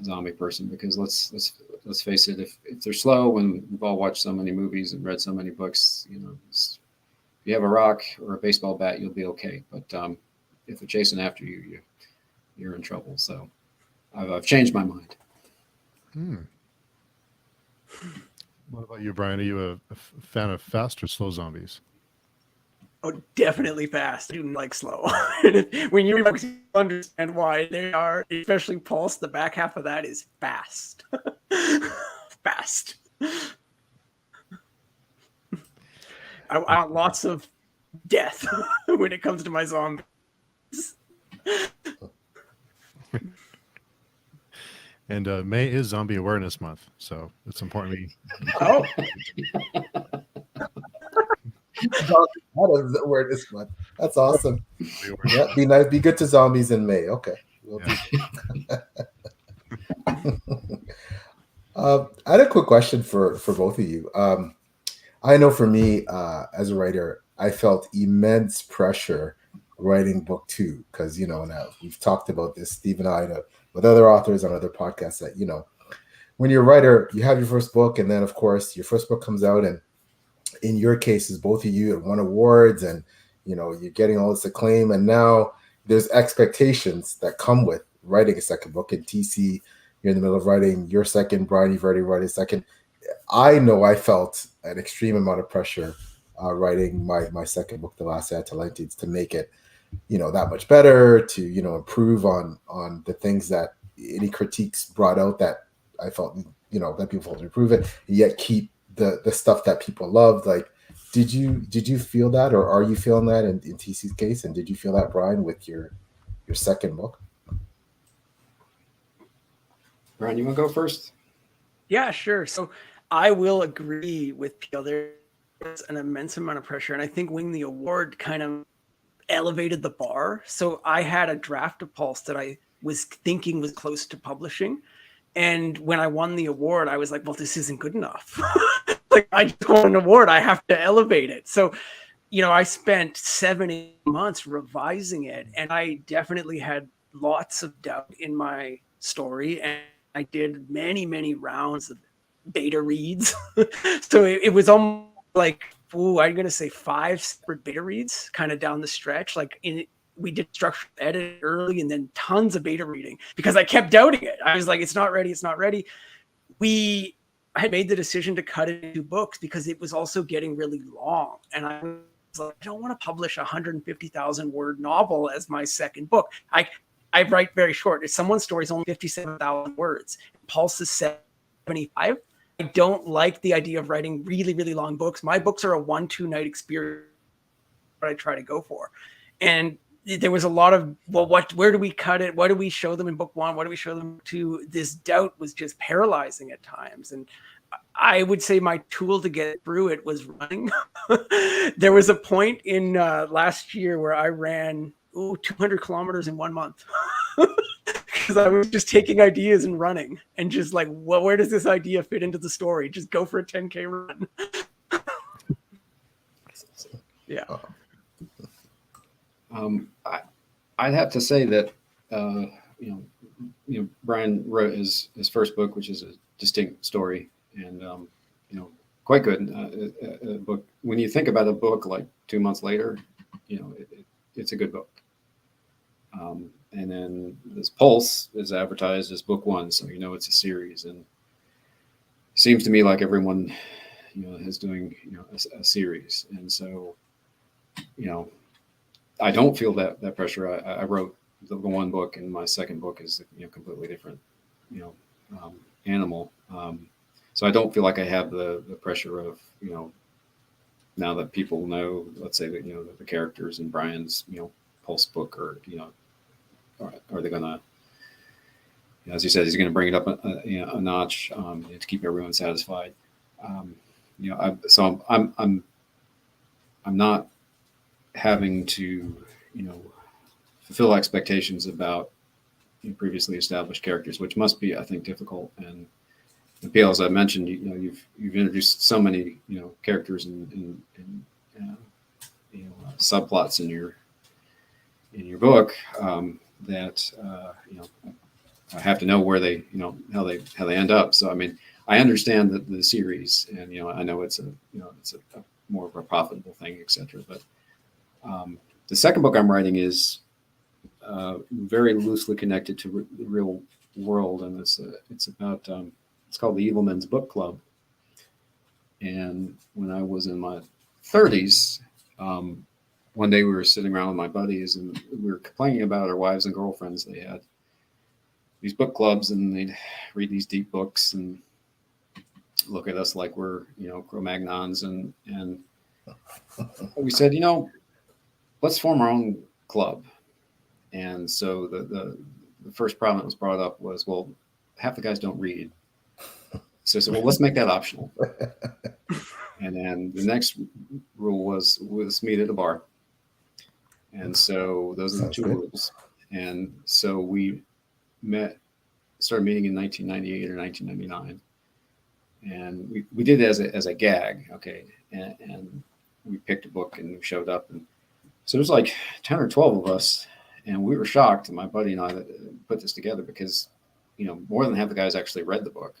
[SPEAKER 4] zombie person, because let's face it, if they're slow, and we've all watched so many movies and read so many books, if you have a rock or a baseball bat, you'll be okay. But if they're chasing after you, you're in trouble. So I've changed my mind.
[SPEAKER 2] What about you, Brian? Are you a fan of fast or slow zombies?
[SPEAKER 3] Oh, definitely fast. I do like slow. When you understand why they are, especially Pulse, the back half of that is fast. Fast. I want lots of death when it comes to my zombies.
[SPEAKER 2] And May is Zombie Awareness Month, so it's important.
[SPEAKER 3] Oh.
[SPEAKER 1] That is awareness month. That's awesome. Yeah, be good to zombies in May. Okay. I had a quick question for both of you. I know for me, as a writer, I felt immense pressure writing book 2, because now we've talked about this, Steve and I, with other authors on other podcasts, that when you're a writer, you have your first book, and then of course your first book comes out, and in your cases, both of you have won awards, and you're getting all this acclaim, and now there's expectations that come with writing a second book. And TC, you're in the middle of writing your second. Brian, you've already written a second. I know I felt an extreme amount of pressure writing my second book, The Last Atlanteans, to make it, that much better, to, improve on the things that any critiques brought out that I felt, that people felt to improve it, yet keep the stuff that people loved. Like, did you feel that, or are you feeling that in TC's case? And did you feel that, Brian, with your second book?
[SPEAKER 4] Brian, you want to go first?
[SPEAKER 3] Yeah, sure. So I will agree with PL. There's an immense amount of pressure, and I think winning the award kind of elevated the bar. So I had a draft of Pulse that I was thinking was close to publishing, and when I won the award, I was like, well, this isn't good enough. Like, I just won an award, I have to elevate it. So, I spent 7 months revising it, and I definitely had lots of doubt in my story, and I did many, many rounds of beta reads. So it was almost like, I'm going to say 5 separate beta reads kind of down the stretch. Like, we did structural edit early and then tons of beta reading because I kept doubting it. I was like, it's not ready. It's not ready. I had made the decision to cut it into books because it was also getting really long. And I was like, I don't want to publish a 150,000 word novel as my second book. I write very short. If someone's story is only 57,000 words, Pulse is 75. I don't like the idea of writing really, really long books. My books are a 1-2 night experience. What I try to go for. And there was a lot of, where do we cut it? What do we show them in book 1? What do we show them in book 2? This doubt was just paralyzing at times. And I would say my tool to get through it was running. There was a point in last year where I ran 200 kilometers in 1 month. Because I was just taking ideas and running and just like, well, where does this idea fit into the story? Just go for a 10K run. Yeah.
[SPEAKER 4] I'd have to say that Brian wrote his first book, which is a distinct story, and quite good book. When you think about a book like 2 months later, it's a good book. And then this Pulse is advertised as book 1, so it's a series, and it seems to me like everyone is doing a series, and so I don't feel that pressure. I wrote the one book, and my second book is completely different animal. So I don't feel like I have the pressure of now that people know, let's say that the characters in Brian's Pulse book, or are they gonna, as you said, he's gonna bring it up a notch to keep everyone satisfied. So I'm not having to fulfill expectations about previously established characters, which must be, I think, difficult. And the PL, as I mentioned, you've introduced so many characters and subplots in your book that I have to know where they how they end up. So I mean, I understand the series, and I know it's a more of a profitable thing, etc. But the second book I'm writing is very loosely connected to the real world, and it's about it's called the Evil Men's Book Club. And when I was in my 30s, one day we were sitting around with my buddies, and we were complaining about our wives and girlfriends. They had these book clubs, and they'd read these deep books and look at us like we're Cro-Magnons, and we said, let's form our own club. And so the first problem that was brought up was, well, half the guys don't read. So I said, well, let's make that optional. And then the next rule was, let's meet at a bar. And so those are the two rules. And so we started meeting in 1998 or 1999. And we did it as a gag, okay? And we picked a book and we showed up. And so there's like 10 or 12 of us. And we were shocked, my buddy and I, that put this together, because, more than half the guys actually read the book.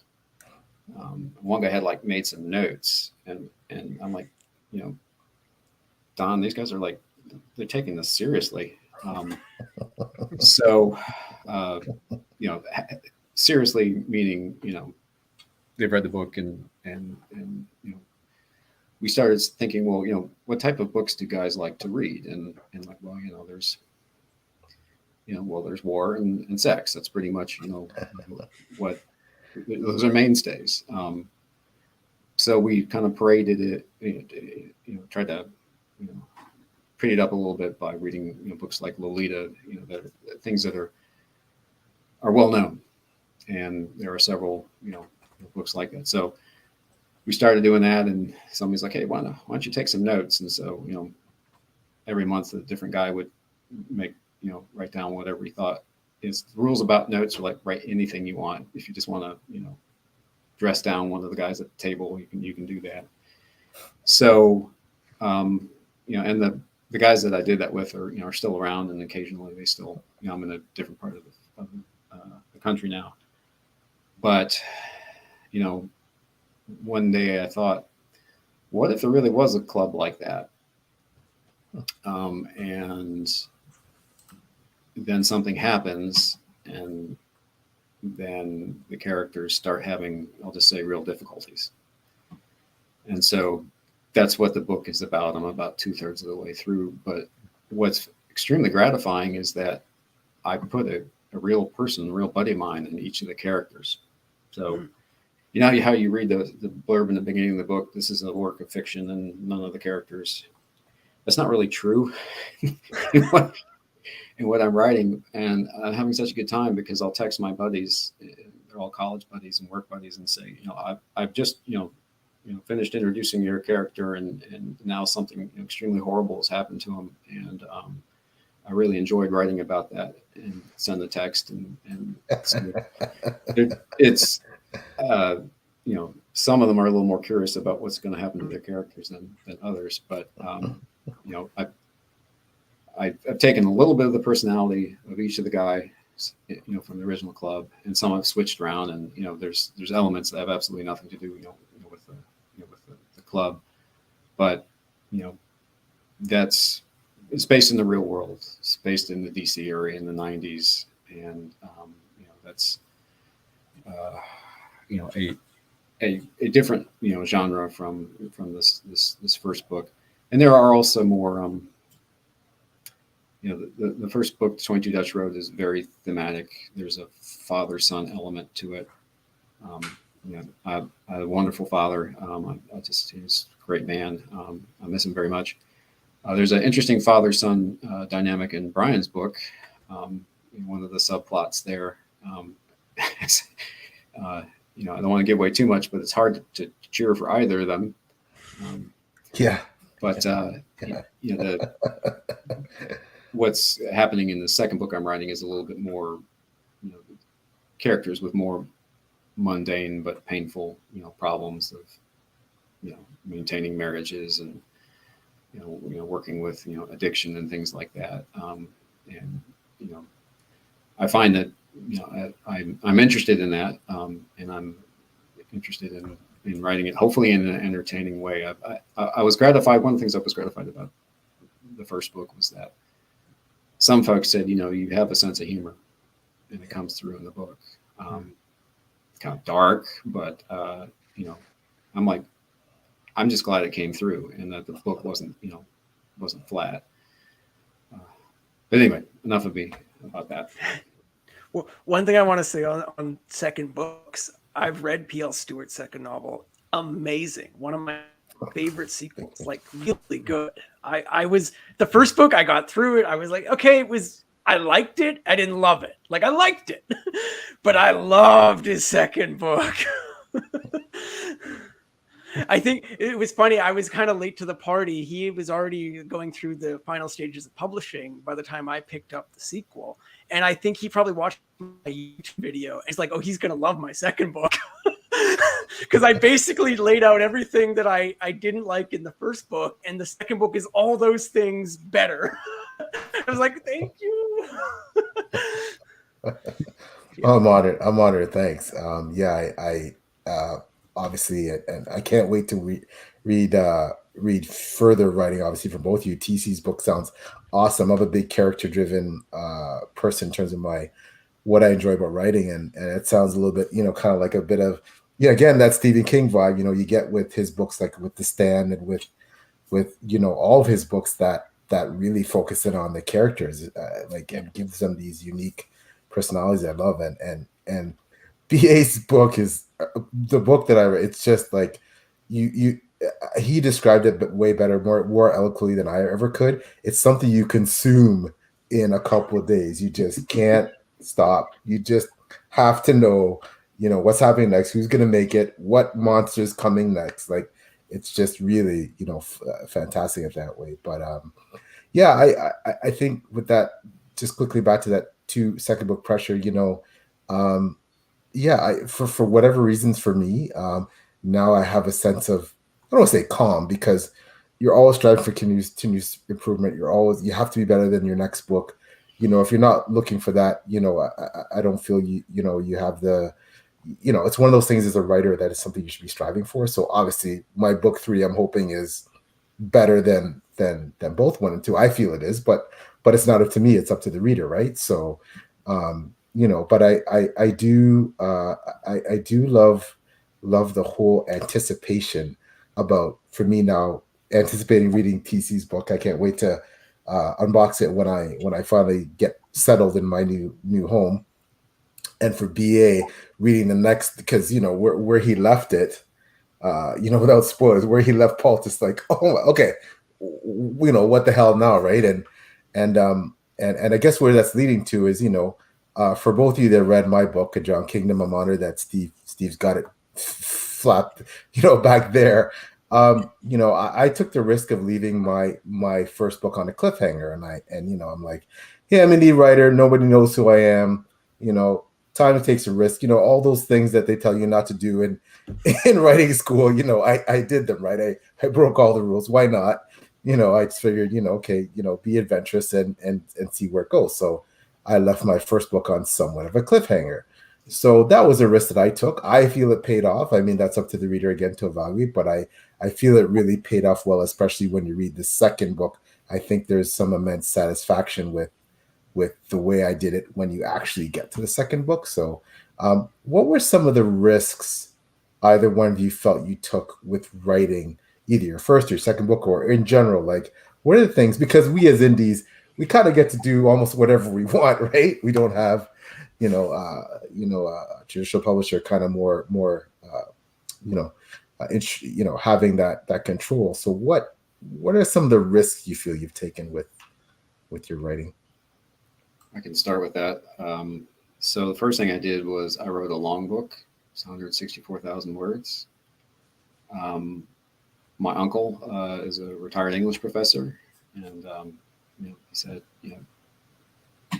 [SPEAKER 4] One guy had made some notes, and I'm like, Don, these guys are they're taking this seriously. So seriously meaning, they've read the book and we started thinking, well, what type of books do guys like to read? And like, well, there's, there's war and sex. That's pretty much, what those are mainstays. So we kind of paraded it, tried to, pretty it up a little bit by reading books like Lolita, that are things that are well known, and there are several books like that. So we started doing that, and somebody's like, hey, why don't you take some notes? And so every month a different guy would make write down whatever he thought. The rules about notes are like write anything you want. If you just want to dress down one of the guys at the table, you can do that. So and the guys that I did that with are still around, and occasionally they still, I'm in a different part of the country now. But, one day I thought, what if there really was a club like that? And then something happens, and then the characters start having, I'll just say, real difficulties. And so that's what the book is about. I'm about 2/3 of the way through. But what's extremely gratifying is that I put a real person, a real buddy of mine in each of the characters. So, how you read the blurb in the beginning of the book, this is a work of fiction and none of the characters. That's not really true in what I'm writing. And I'm having such a good time because I'll text my buddies, they're all college buddies and work buddies, and say, I've just, finished introducing your character, and now something extremely horrible has happened to him. And I really enjoyed writing about that, and send the text. And it's some of them are a little more curious about what's going to happen to their characters than others. But, I've taken a little bit of the personality of each of the guys, from the original club, and some I've switched around, and, there's elements that have absolutely nothing to do, with the club, but, it's based in the real world. It's based in the DC area in the 90s. And, that's, a different, genre from this first book. And there are also more, the first book, 22 Dutch Road, is very thematic. There's a father-son element to it. I had a wonderful father. He's a great man. I miss him very much. There's an interesting father-son dynamic in Brian's book. One of the subplots there. I don't want to give away too much, but it's hard to cheer for either of them. But what's happening in the second book I'm writing is a little bit more, characters with more mundane but painful, problems of, maintaining marriages and, working with, addiction and things like that. And, I find that, I'm interested in that, and I'm interested in writing it, hopefully in an entertaining way. I was gratified. One of the things I was gratified about the first book was that some folks said, you have a sense of humor, and it comes through in the book. Kind of dark, but, I'm like, I'm just glad it came through and that the book wasn't flat. But anyway, enough of me about that.
[SPEAKER 3] Well, one thing I want to say on second books, I've read PL Stuart's second novel. Amazing. One of my favorite sequels, like really good. I was, the first book, I got through it. I was like, okay, I liked it. I didn't love it. Like, I liked it, but I loved his second book. I think it was funny. I was kind of late to the party. He was already going through the final stages of publishing by the time I picked up the sequel. And I think he probably watched my YouTube video. And it's like, oh, he's going to love my second book. Because I basically laid out everything that I didn't like in the first book. And the second book is all those things better. I was like, thank you.
[SPEAKER 1] I'm honored. Thanks. I obviously, and I can't wait to read further writing, obviously, from both of you. TC's book sounds awesome. I'm a big character-driven person in terms of my what I enjoy about writing, and it sounds a little bit, kind of like a bit of, again, that Stephen King vibe, you get with his books, like with The Stand, and with all of his books that really focus in on the characters, like, and gives them these unique personalities I love. And BA's book is the book that I read. It's just like you he described it way better, more eloquently than I ever could. It's something you consume in a couple of days. You just can't stop. You just have to know, what's happening next, who's going to make it, what monster's coming next. Like, it's just really, fantastic in that way. But yeah, I think with that, just quickly back to that second book, Pressure, yeah, for whatever reasons, for me, now I have a sense of, I don't want to say calm, because you're always striving for continuous improvement. You have to be better than your next book. If you're not looking for that, I don't feel you have the, it's one of those things as a writer that is something you should be striving for. So obviously my book 3, I'm hoping, is better than both 1 and 2. I feel it is, but it's not up to me. It's up to the reader, right? So, but I do love the whole anticipation about, for me now, anticipating reading TC's book. I can't wait to unbox it when I finally get settled in my new home, and for BA reading the next, because where he left it, without spoilers, where he left Paul, just like, oh, okay, what the hell now, right? And I guess where that's leading to is, for both of you that read my book, A John Kingdom, I'm honored that Steve's got it flapped, back there. I took the risk of leaving my first book on a cliffhanger, and I'm like, hey, I'm an indie writer, nobody knows who I am, time takes a risk, all those things that they tell you not to do in writing school. I did them, right? I broke all the rules. Why not? I just figured, okay, be adventurous and see where it goes. So I left my first book on somewhat of a cliffhanger. So that was a risk that I took. I feel it paid off. I mean, that's up to the reader again to evaluate, but I feel it really paid off well, especially when you read the second book. I think there's some immense satisfaction with the way I did it when you actually get to the second book. So what were some of the risks either one of you felt you took with writing either your first or your second book, or in general? Like, what are the things, because we as indies, we kind of get to do almost whatever we want, right? We don't have, a traditional publisher kind of more, having that control. So what are some of the risks you feel you've taken with your writing?
[SPEAKER 4] I can start with that. So the first thing I did was I wrote a long book. It's 164,000 words. My uncle is a retired English professor, and he said,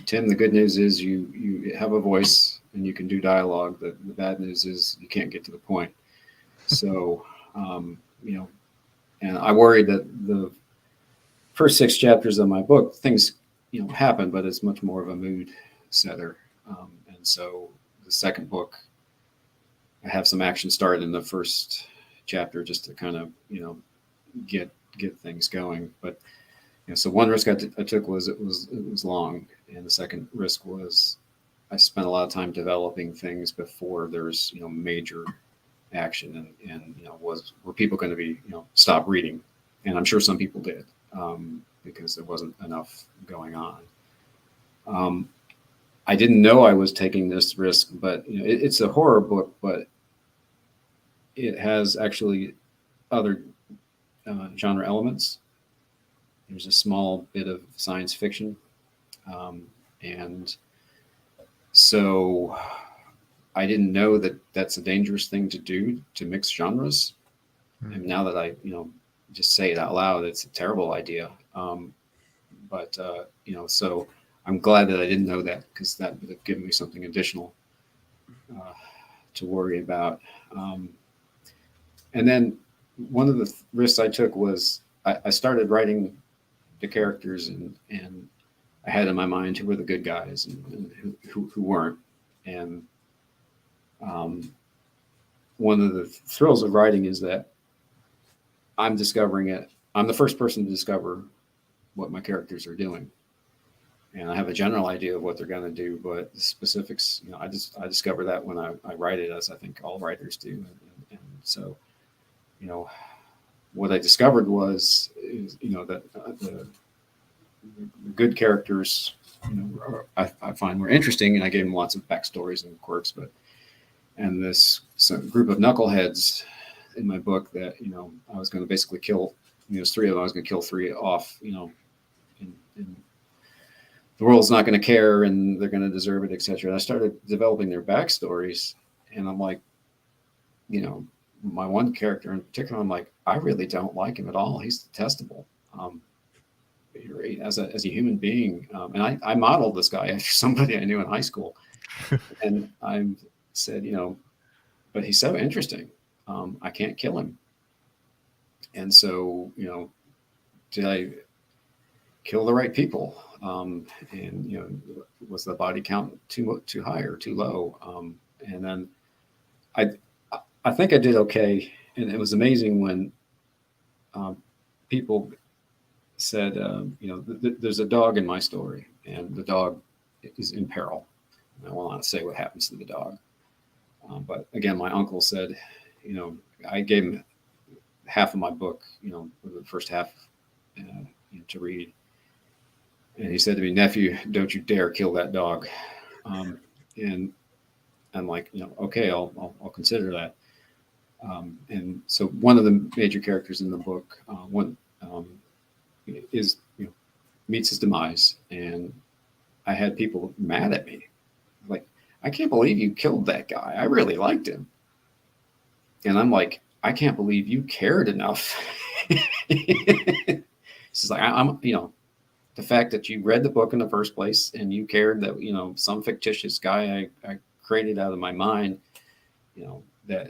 [SPEAKER 4] Tim, the good news is you have a voice and you can do dialogue. The bad news is you can't get to the point. So, and I worried that the first 6 chapters of my book, things happen, but it's much more of a mood setter. And so the second book, I have some action started in the first chapter just to kind of, get things going. But, so one risk I took was it was long. And the second risk was I spent a lot of time developing things before there's, major action, and were people going to be, stop reading? And I'm sure some people did. Because there wasn't enough going on. I didn't know I was taking this risk, but it's a horror book, but it has actually other genre elements. There's a small bit of science fiction. And so I didn't know that that's a dangerous thing to do, to mix genres. Mm-hmm. And now that I, just say it out loud, it's a terrible idea. But so I'm glad that I didn't know that, because that would have given me something additional to worry about. And then one of the risks I took was I started writing the characters, and I had in my mind who were the good guys and who weren't. And one of the thrills of writing is that I'm discovering it. I'm the first person to discover what my characters are doing. and I have a general idea of what they're going to do, but the specifics, I discover that when I write it, as I think all writers do, and so, what I discovered was, that the good characters, I find were interesting, and I gave them lots of backstories and quirks, and this group of knuckleheads in my book that, I was going to basically kill, there's three of them, I was going to kill three off, and the world's not going to care and they're going to deserve it, etc. And I started developing their backstories, and I'm like, my one character in particular, I'm like, I really don't like him at all. He's detestable. As a human being, and I modeled this guy after somebody I knew in high school, and I said, but he's so interesting. I can't kill him. And so, did I kill the right people? And was the body count too high or too low? And then I think I did okay, and it was amazing when people said, there's a dog in my story, and the dog is in peril. And I will not say what happens to the dog, but again, my uncle said, I gave him half of my book, the first half to read. And he said to me, nephew, don't you dare kill that dog. And I'm like, okay, I'll consider that. And so one of the major characters in the book, is, meets his demise. And I had people mad at me. Like, I can't believe you killed that guy. I really liked him. And I'm like, I can't believe you cared enough. It's just like, I'm, the fact that you read the book in the first place and you cared that, some fictitious guy I created out of my mind, that,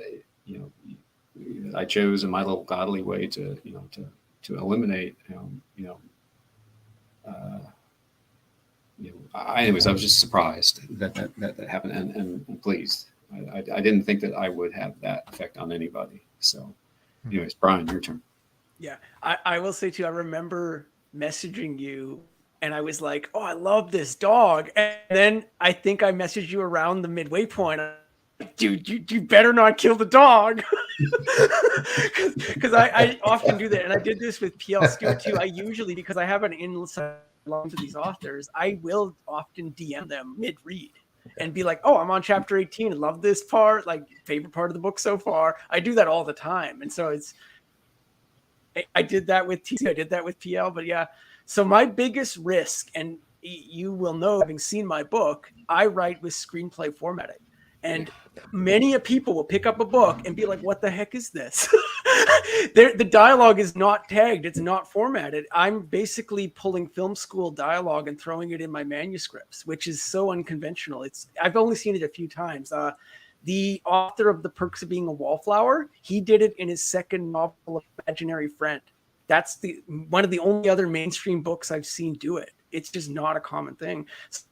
[SPEAKER 4] I chose in my little godly way to eliminate, anyways, I was just surprised that happened and pleased. I didn't think that I would have that effect on anybody. So anyways, Brian, your turn.
[SPEAKER 3] Yeah, I will say too, I remember messaging you and I was like, oh, I love this dog. And then I think I messaged you around the midway point. Dude, you better not kill the dog. Because I often do that. And I did this with PL Stuart too. I usually, because I have an inside line to these authors, I will often DM them mid-read and be like, oh, I'm on chapter 18. I love this part, like favorite part of the book so far. I do that all the time. And so I did that with TC, I did that with PL, but yeah. So my biggest risk, and you will know, having seen my book, I write with screenplay formatting. And many people will pick up a book and be like, what the heck is this? The dialogue is not tagged. It's not formatted. I'm basically pulling film school dialogue and throwing it in my manuscripts, which is so unconventional. I've only seen it a few times. The author of The Perks of Being a Wallflower, he did it in his second novel, Imaginary Friend. That's one of the only other mainstream books I've seen do it. It's just not a common thing. So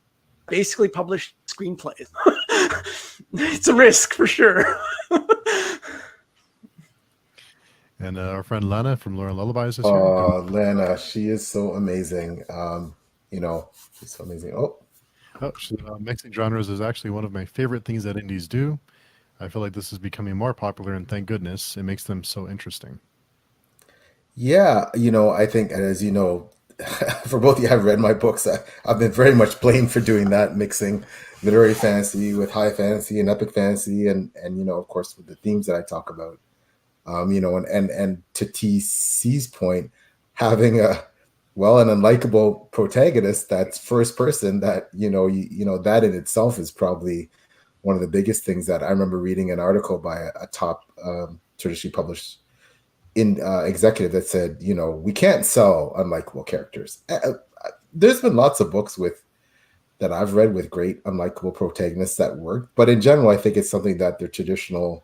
[SPEAKER 3] basically published screenplays. It's a risk for sure.
[SPEAKER 2] And our friend Lana from Laura Lullabies is here.
[SPEAKER 1] Oh, Lana, she is so amazing. She's so amazing.
[SPEAKER 2] Mixing genres is actually one of my favorite things that indies do. I feel like this is becoming more popular, and thank goodness, it makes them so interesting.
[SPEAKER 1] Yeah, I think, as you know, for both of you have read my books, I've been very much blamed for doing that, mixing literary fantasy with high fantasy and epic fantasy, and of course, with the themes that I talk about. And to TC's point, having an unlikable protagonist that's first person, that that in itself is probably one of the biggest things. That I remember reading an article by a top traditionally published executive that said, we can't sell unlikable characters. There's been lots of books that I've read with great unlikable protagonists that work, but in general, I think it's something that the traditional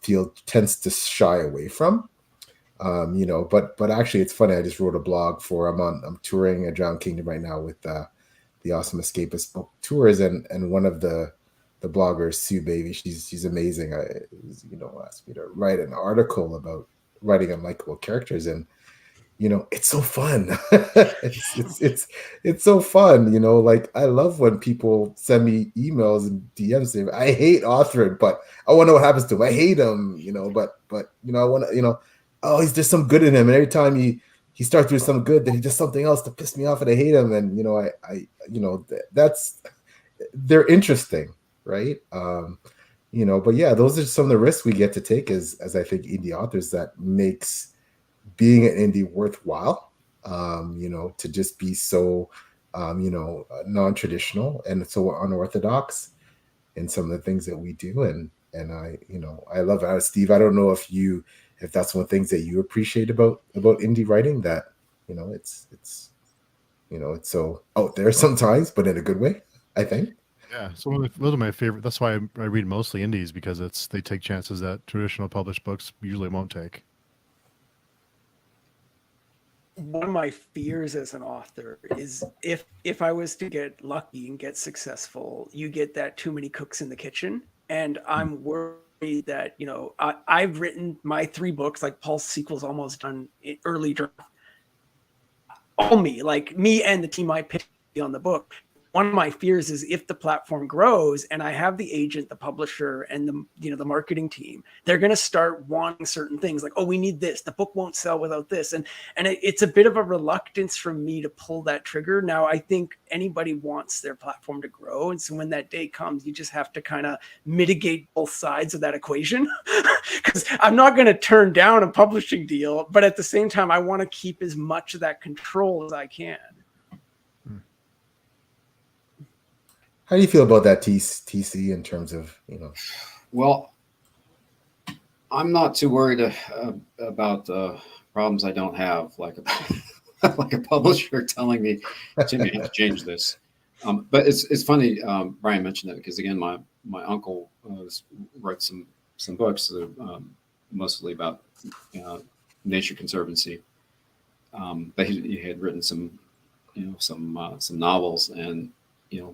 [SPEAKER 1] field tends to shy away from. But actually, it's funny. I just wrote a blog I'm touring a Drowned Kingdom right now with the Awesome Escapist book tours, and one of the bloggers, Sue Baby, she's amazing. Asked me to write an article about writing unlikable characters, and it's so fun. It's so fun. Like I love when people send me emails and DMs saying, I hate authoring, but I want to know what happens to him. I hate him, but I want to, oh, there's some good in him. And every time he starts doing something good, then he does something else to piss me off and I hate him. And that's they're interesting, right? But yeah, those are some of the risks we get to take as I think indie authors that makes being an indie worthwhile, to just be so, non-traditional and so unorthodox in some of the things that we do. And I love it. Steve, I don't know if that's one of the things that you appreciate about indie writing, that, it's so out there sometimes, but in a good way, I think.
[SPEAKER 2] Yeah, so those are my favorite. That's why I read mostly indies, because they take chances that traditional published books usually won't take.
[SPEAKER 3] One of my fears as an author is if I was to get lucky and get successful, you get that too many cooks in the kitchen. And I'm worried that, I've written my 3 books, like Paul's sequel's almost done early draft. All me, like me and the team I picked on the book. One of my fears is if the platform grows and I have the agent, the publisher, and the marketing team, they're going to start wanting certain things like, oh, we need this. The book won't sell without this. And it's a bit of a reluctance from me to pull that trigger. Now, I think anybody wants their platform to grow. And so when that day comes, you just have to kind of mitigate both sides of that equation, because I'm not going to turn down a publishing deal. But at the same time, I want to keep as much of that control as I can.
[SPEAKER 1] How do you feel about that, TC, in terms of,
[SPEAKER 4] Well, I'm not too worried about problems I don't have, like like a publisher telling me, Tim, you have to change this. But it's funny, Brian mentioned that, because again, my uncle wrote some books, mostly about nature conservancy. But he had written some novels, and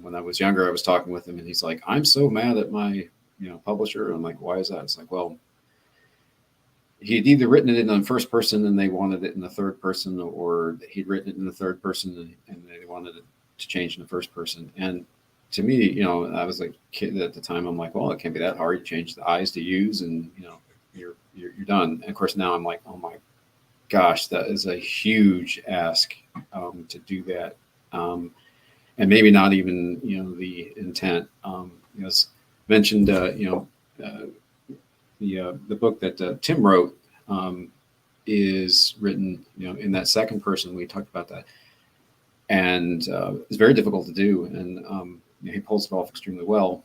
[SPEAKER 4] when I was younger, I was talking with him, and he's like, I'm so mad at my publisher. And I'm like, why is that? It's like, well, he had either written it in the first person and they wanted it in the third person, or he'd written it in the third person and they wanted it to change in the first person. And to me, I was like a kid at the time. I'm like, well, it can't be that hard. You change the I's to U's and you're done. And of course now I'm like, oh my gosh, that is a huge ask to do that. And maybe not even the intent. As mentioned, the book that Tim wrote is written in that second person. We talked about that, and it's very difficult to do. And he pulls it off extremely well.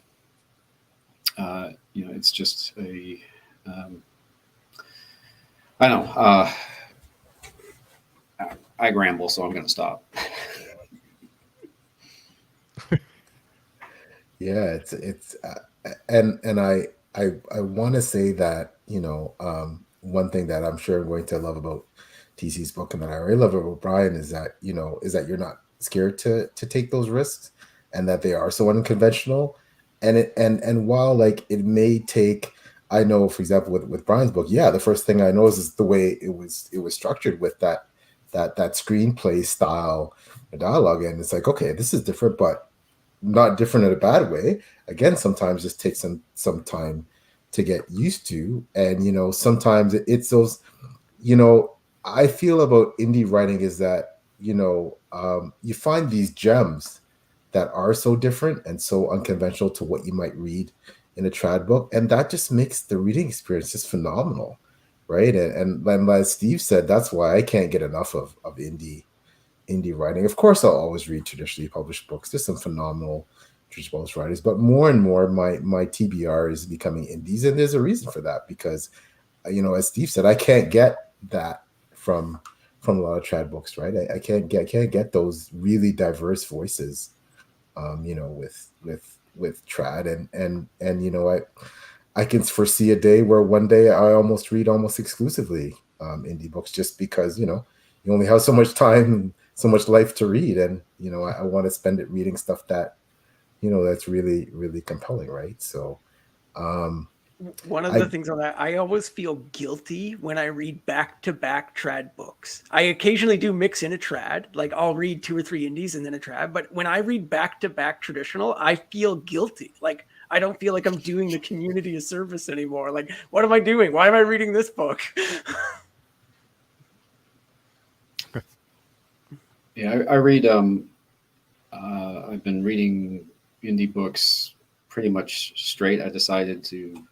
[SPEAKER 4] It's just a I don't know. I ramble, so I'm going to stop.
[SPEAKER 1] Yeah, it's and I want to say that one thing that I'm sure I'm going to love about TC's book, and that I really love about Brian, is that you're not scared to take those risks, and that they are so unconventional. And while like it may take, I know, for example, with Brian's book, yeah, the first thing I noticed is the way it was structured with that screenplay style dialogue, and it's like, okay, this is different, but not different in a bad way. Again, sometimes just takes some time to get used to. And sometimes it's those, I feel about indie writing is that you find these gems that are so different and so unconventional to what you might read in a trad book, and that just makes the reading experience just phenomenal, right? And as Steve said, that's why I can't get enough of indie writing. Of course, I'll always read traditionally published books. There's some phenomenal traditional published writers, but more and more my TBR is becoming indies, and there's a reason for that, because as Steve said, I can't get that from a lot of trad books, right? I can't get those really diverse voices, with trad, and I can foresee a day where one day I read almost exclusively indie books, just because you only have so much time, so much life to read, and I want to spend it reading stuff that that's really, really compelling, right? So
[SPEAKER 3] One of the things on that, I always feel guilty when I read back-to-back trad books. I occasionally do mix in a trad, like I'll read 2 or 3 indies and then a trad. But when I read back-to-back traditional, I feel guilty. Like I don't feel like I'm doing the community a service anymore. Like, what am I doing? Why am I reading this book?
[SPEAKER 4] Yeah, I read. I've been reading indie books pretty much straight. I decided to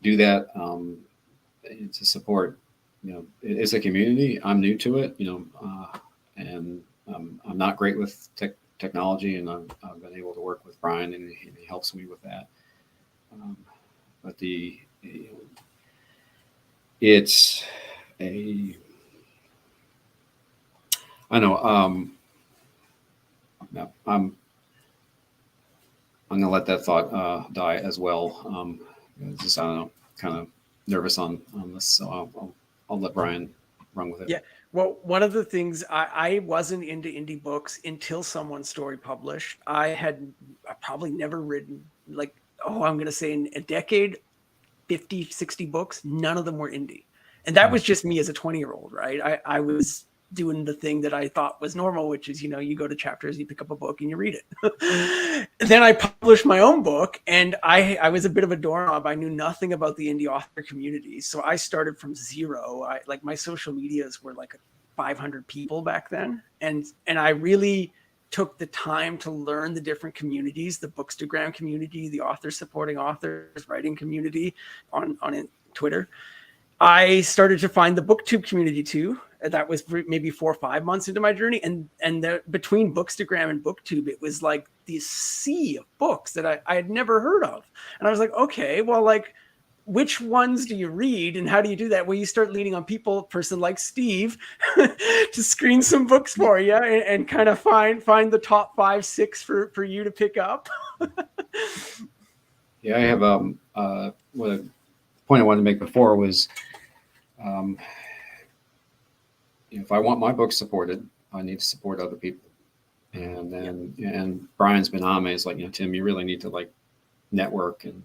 [SPEAKER 4] do that to support. It's a community. I'm new to it. And I'm not great with technology, and I've been able to work with Brian, and he helps me with that. But it's a. I know. No, I'm gonna let that thought die as well. Just I don't know, kind of nervous on this, so I'll let Brian run with it.
[SPEAKER 3] Yeah. Well, one of the things I wasn't into indie books until someone's story published. I probably never written like, I'm going to say in a decade, 50, 60 books. None of them were indie. And that was just me as a 20-year-old, right? I was doing the thing that I thought was normal, which is, you go to Chapters, you pick up a book and you read it. Then I published my own book, and I was a bit of a doorknob. I knew nothing about the indie author community. So I started from zero. Like my social medias were like 500 people back then. And I really took the time to learn the different communities, the Bookstagram community, the author supporting authors writing community on Twitter. I started to find the BookTube community too. That was maybe 4 or 5 months into my journey. And between Bookstagram and BookTube, it was like this sea of books that I had never heard of. And I was like, okay, well, like, which ones do you read and how do you do that? Well, you start leaning on a person like Steve to screen some books for you and kind of find the top 5, 6 for you to pick up.
[SPEAKER 4] Yeah, I have what a point I wanted to make before was if I want my book supported, I need to support other people. And then and Brian's been on me. It's like, Tim, you really need to like network. And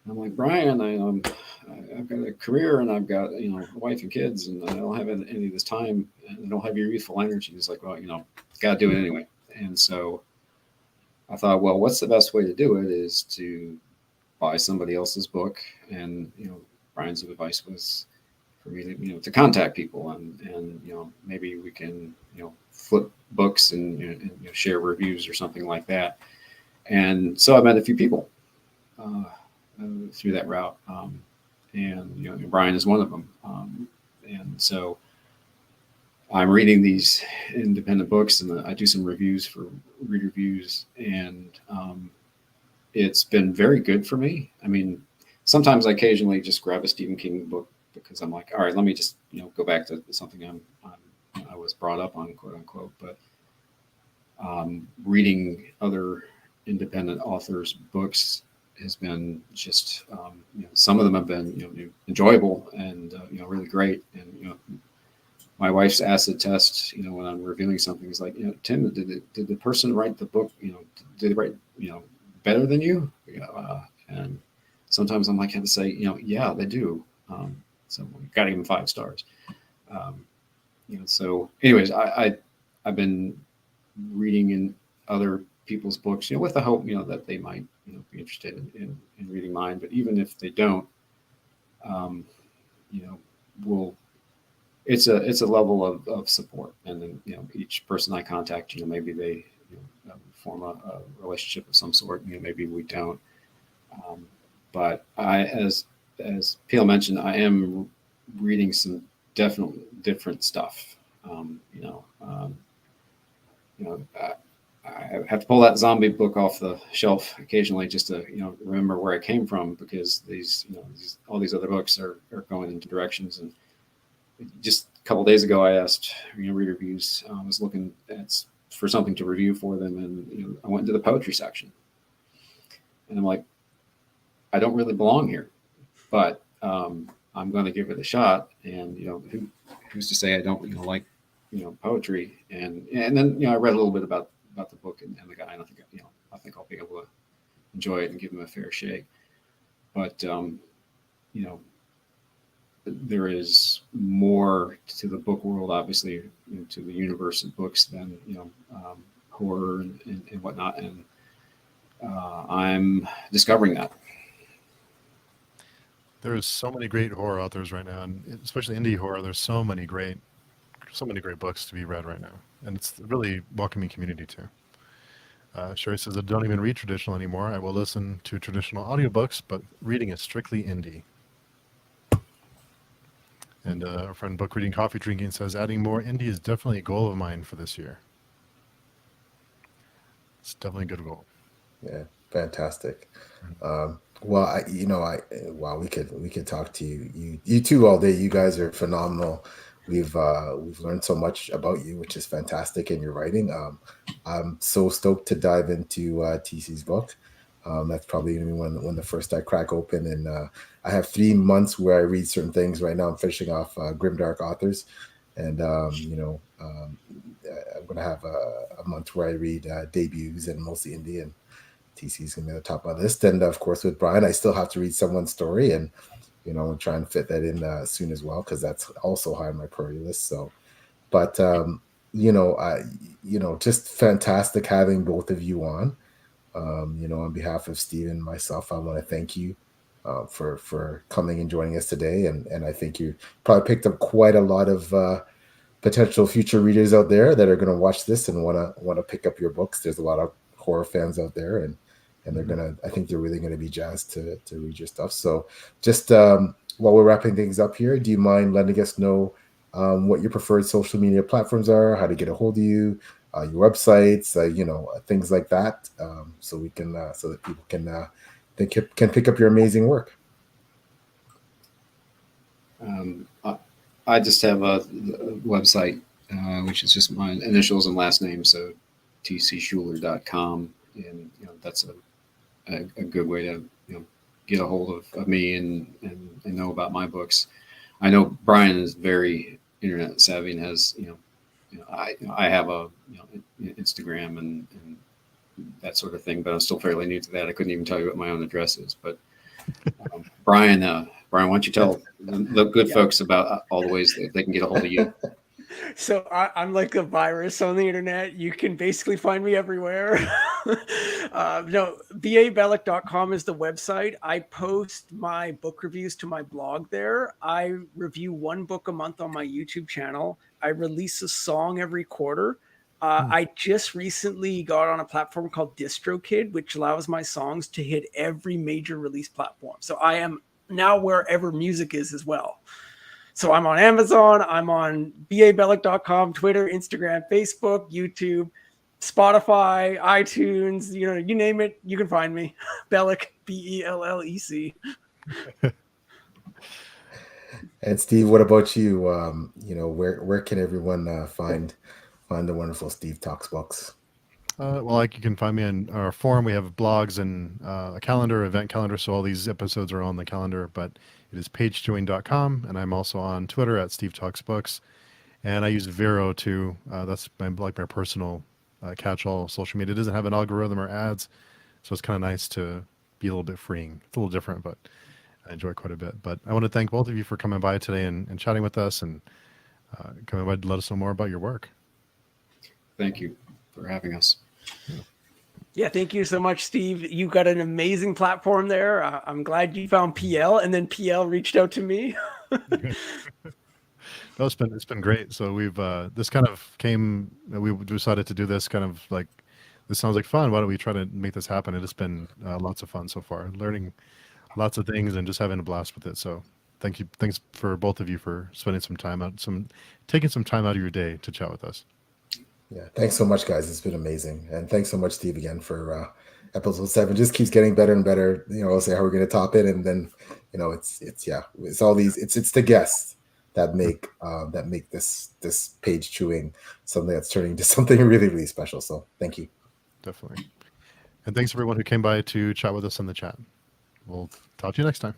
[SPEAKER 4] I'm like, Brian, I've got a career and I've got a wife and kids, and I don't have any of this time, and I don't have your youthful energy. He's like, well, got to do it anyway. And so I thought, well, what's the best way to do it is to buy somebody else's book. And Brian's advice was for me to to contact people and maybe we can flip books and share reviews or something like that. And so I met a few people through that route, and Brian is one of them. And so I'm reading these independent books, and I do some reviews for Read Reviews, and it's been very good for me. I mean, sometimes I occasionally just grab a Stephen King book because I'm like, all right, let me just go back to something I was brought up on, quote unquote. But reading other independent authors' books has been just some of them have been enjoyable and really great. And my wife's acid test when I'm reviewing something is like, Tim, did the person write the book did they write better than you? And sometimes I'm like, I have to say yeah, they do. So we've got to give them 5 stars. So anyways, I've been reading in other people's books with the hope that they might be interested in reading mine. But even if they don't, it's a level of support. And then each person I contact, maybe they form a relationship of some sort. Maybe we don't. But as PL mentioned, I am reading some different stuff. I have to pull that zombie book off the shelf occasionally just to remember where I came from, because all these other books are going into directions. And just a couple of days ago, I asked Read Reviews. I was looking for something to review for them, and I went into the poetry section, and I'm like, I don't really belong here, but I'm going to give it a shot. And who's to say I don't like poetry? And then I read a little bit about the book and the guy, and I think I'll be able to enjoy it and give him a fair shake. but there is more to the book world, obviously, to the universe of books than horror and whatnot, and I'm discovering that.
[SPEAKER 2] There's so many great horror authors right now, and especially indie horror. There's so many great books to be read right now, and it's a really welcoming community too. Sherry says, I don't even read traditional anymore. I will listen to traditional audiobooks, but reading is strictly indie. And our friend Book Reading Coffee Drinking says, adding more indie is definitely a goal of mine for this year. It's definitely a good goal.
[SPEAKER 1] Yeah, fantastic. Well, wow, we could talk to you two all day. You guys are phenomenal. We've learned so much about you, which is fantastic in your writing. I'm so stoked to dive into TC's book. That's probably gonna be when the first I crack open, and I have 3 months where I read certain things. Right now, I'm finishing off grimdark authors, and I'm gonna have a month where I read debuts and mostly indie, and TC's gonna be at the top of my list. And of course, with Brian, I still have to read someone's story, and and try and fit that in soon as well, because that's also high on my priority list. So, but just fantastic having both of you on. On behalf of Steve and myself, I want to thank you for coming and joining us today. And I think you probably picked up quite a lot of potential future readers out there that are going to watch this and want to pick up your books. There's a lot of horror fans out there, and they're I think they're really gonna be jazzed to read your stuff. So just while we're wrapping things up here, do you mind letting us know what your preferred social media platforms are, how to get a hold of you, your websites, things like that, so we can so that people can pick up your amazing work.
[SPEAKER 4] I just have a website, which is just my initials and last name, so tcschueler.com, and that's a good way to get a hold of me and know about my books. I know Brian is very internet savvy and has I have a Instagram and that sort of thing, but I'm still fairly new to that. I couldn't even tell you what my own address is. But Brian, why don't you tell the good folks about all the ways that they can get a hold of you?
[SPEAKER 3] So I'm like a virus on the internet. You can basically find me everywhere. BaBellick.com is the website. I post my book reviews to my blog there. I review one book a month on my YouTube channel. I release a song every quarter. I just recently got on a platform called DistroKid, which allows my songs to hit every major release platform. So I am now wherever music is as well. So I'm on Amazon, I'm on BaBellick.com, Twitter, Instagram, Facebook, YouTube, Spotify, iTunes, you name it, you can find me. Bellec, Bellec.
[SPEAKER 1] And Steve, what about you? Where can everyone find the wonderful Steve Talks books?
[SPEAKER 2] Well, you can find me on our forum. We have blogs and a calendar, event calendar. So all these episodes are on the calendar, but it is pagechewing.com. And I'm also on Twitter at Steve Talks Books. And I use Vero too. That's my personal catch-all social media. It doesn't have an algorithm or ads. So it's kind of nice to be a little bit freeing. It's a little different, but I enjoy quite a bit. But I want to thank both of you for coming by today and chatting with us and coming by to let us know more about your work.
[SPEAKER 4] Thank you for having us.
[SPEAKER 3] Yeah, thank you so much, Steve. You got an amazing platform there. I'm glad you found PL, and then PL reached out to me.
[SPEAKER 2] No, it's been great. So we've this kind of came. We decided to do this kind of like this sounds like fun. Why don't we try to make this happen? It has been lots of fun so far, learning lots of things and just having a blast with it. So thanks for both of you for spending taking some time out of your day to chat with us.
[SPEAKER 1] Yeah, thanks so much, guys. It's been amazing, and thanks so much, Steve, again for episode 7. Just keeps getting better and better. I'll say how we're going to top it, and then it's all these. It's the guests that make this page chewing something that's turning into something really, really special. So thank you.
[SPEAKER 2] Definitely, and thanks everyone who came by to chat with us in the chat. We'll talk to you next time.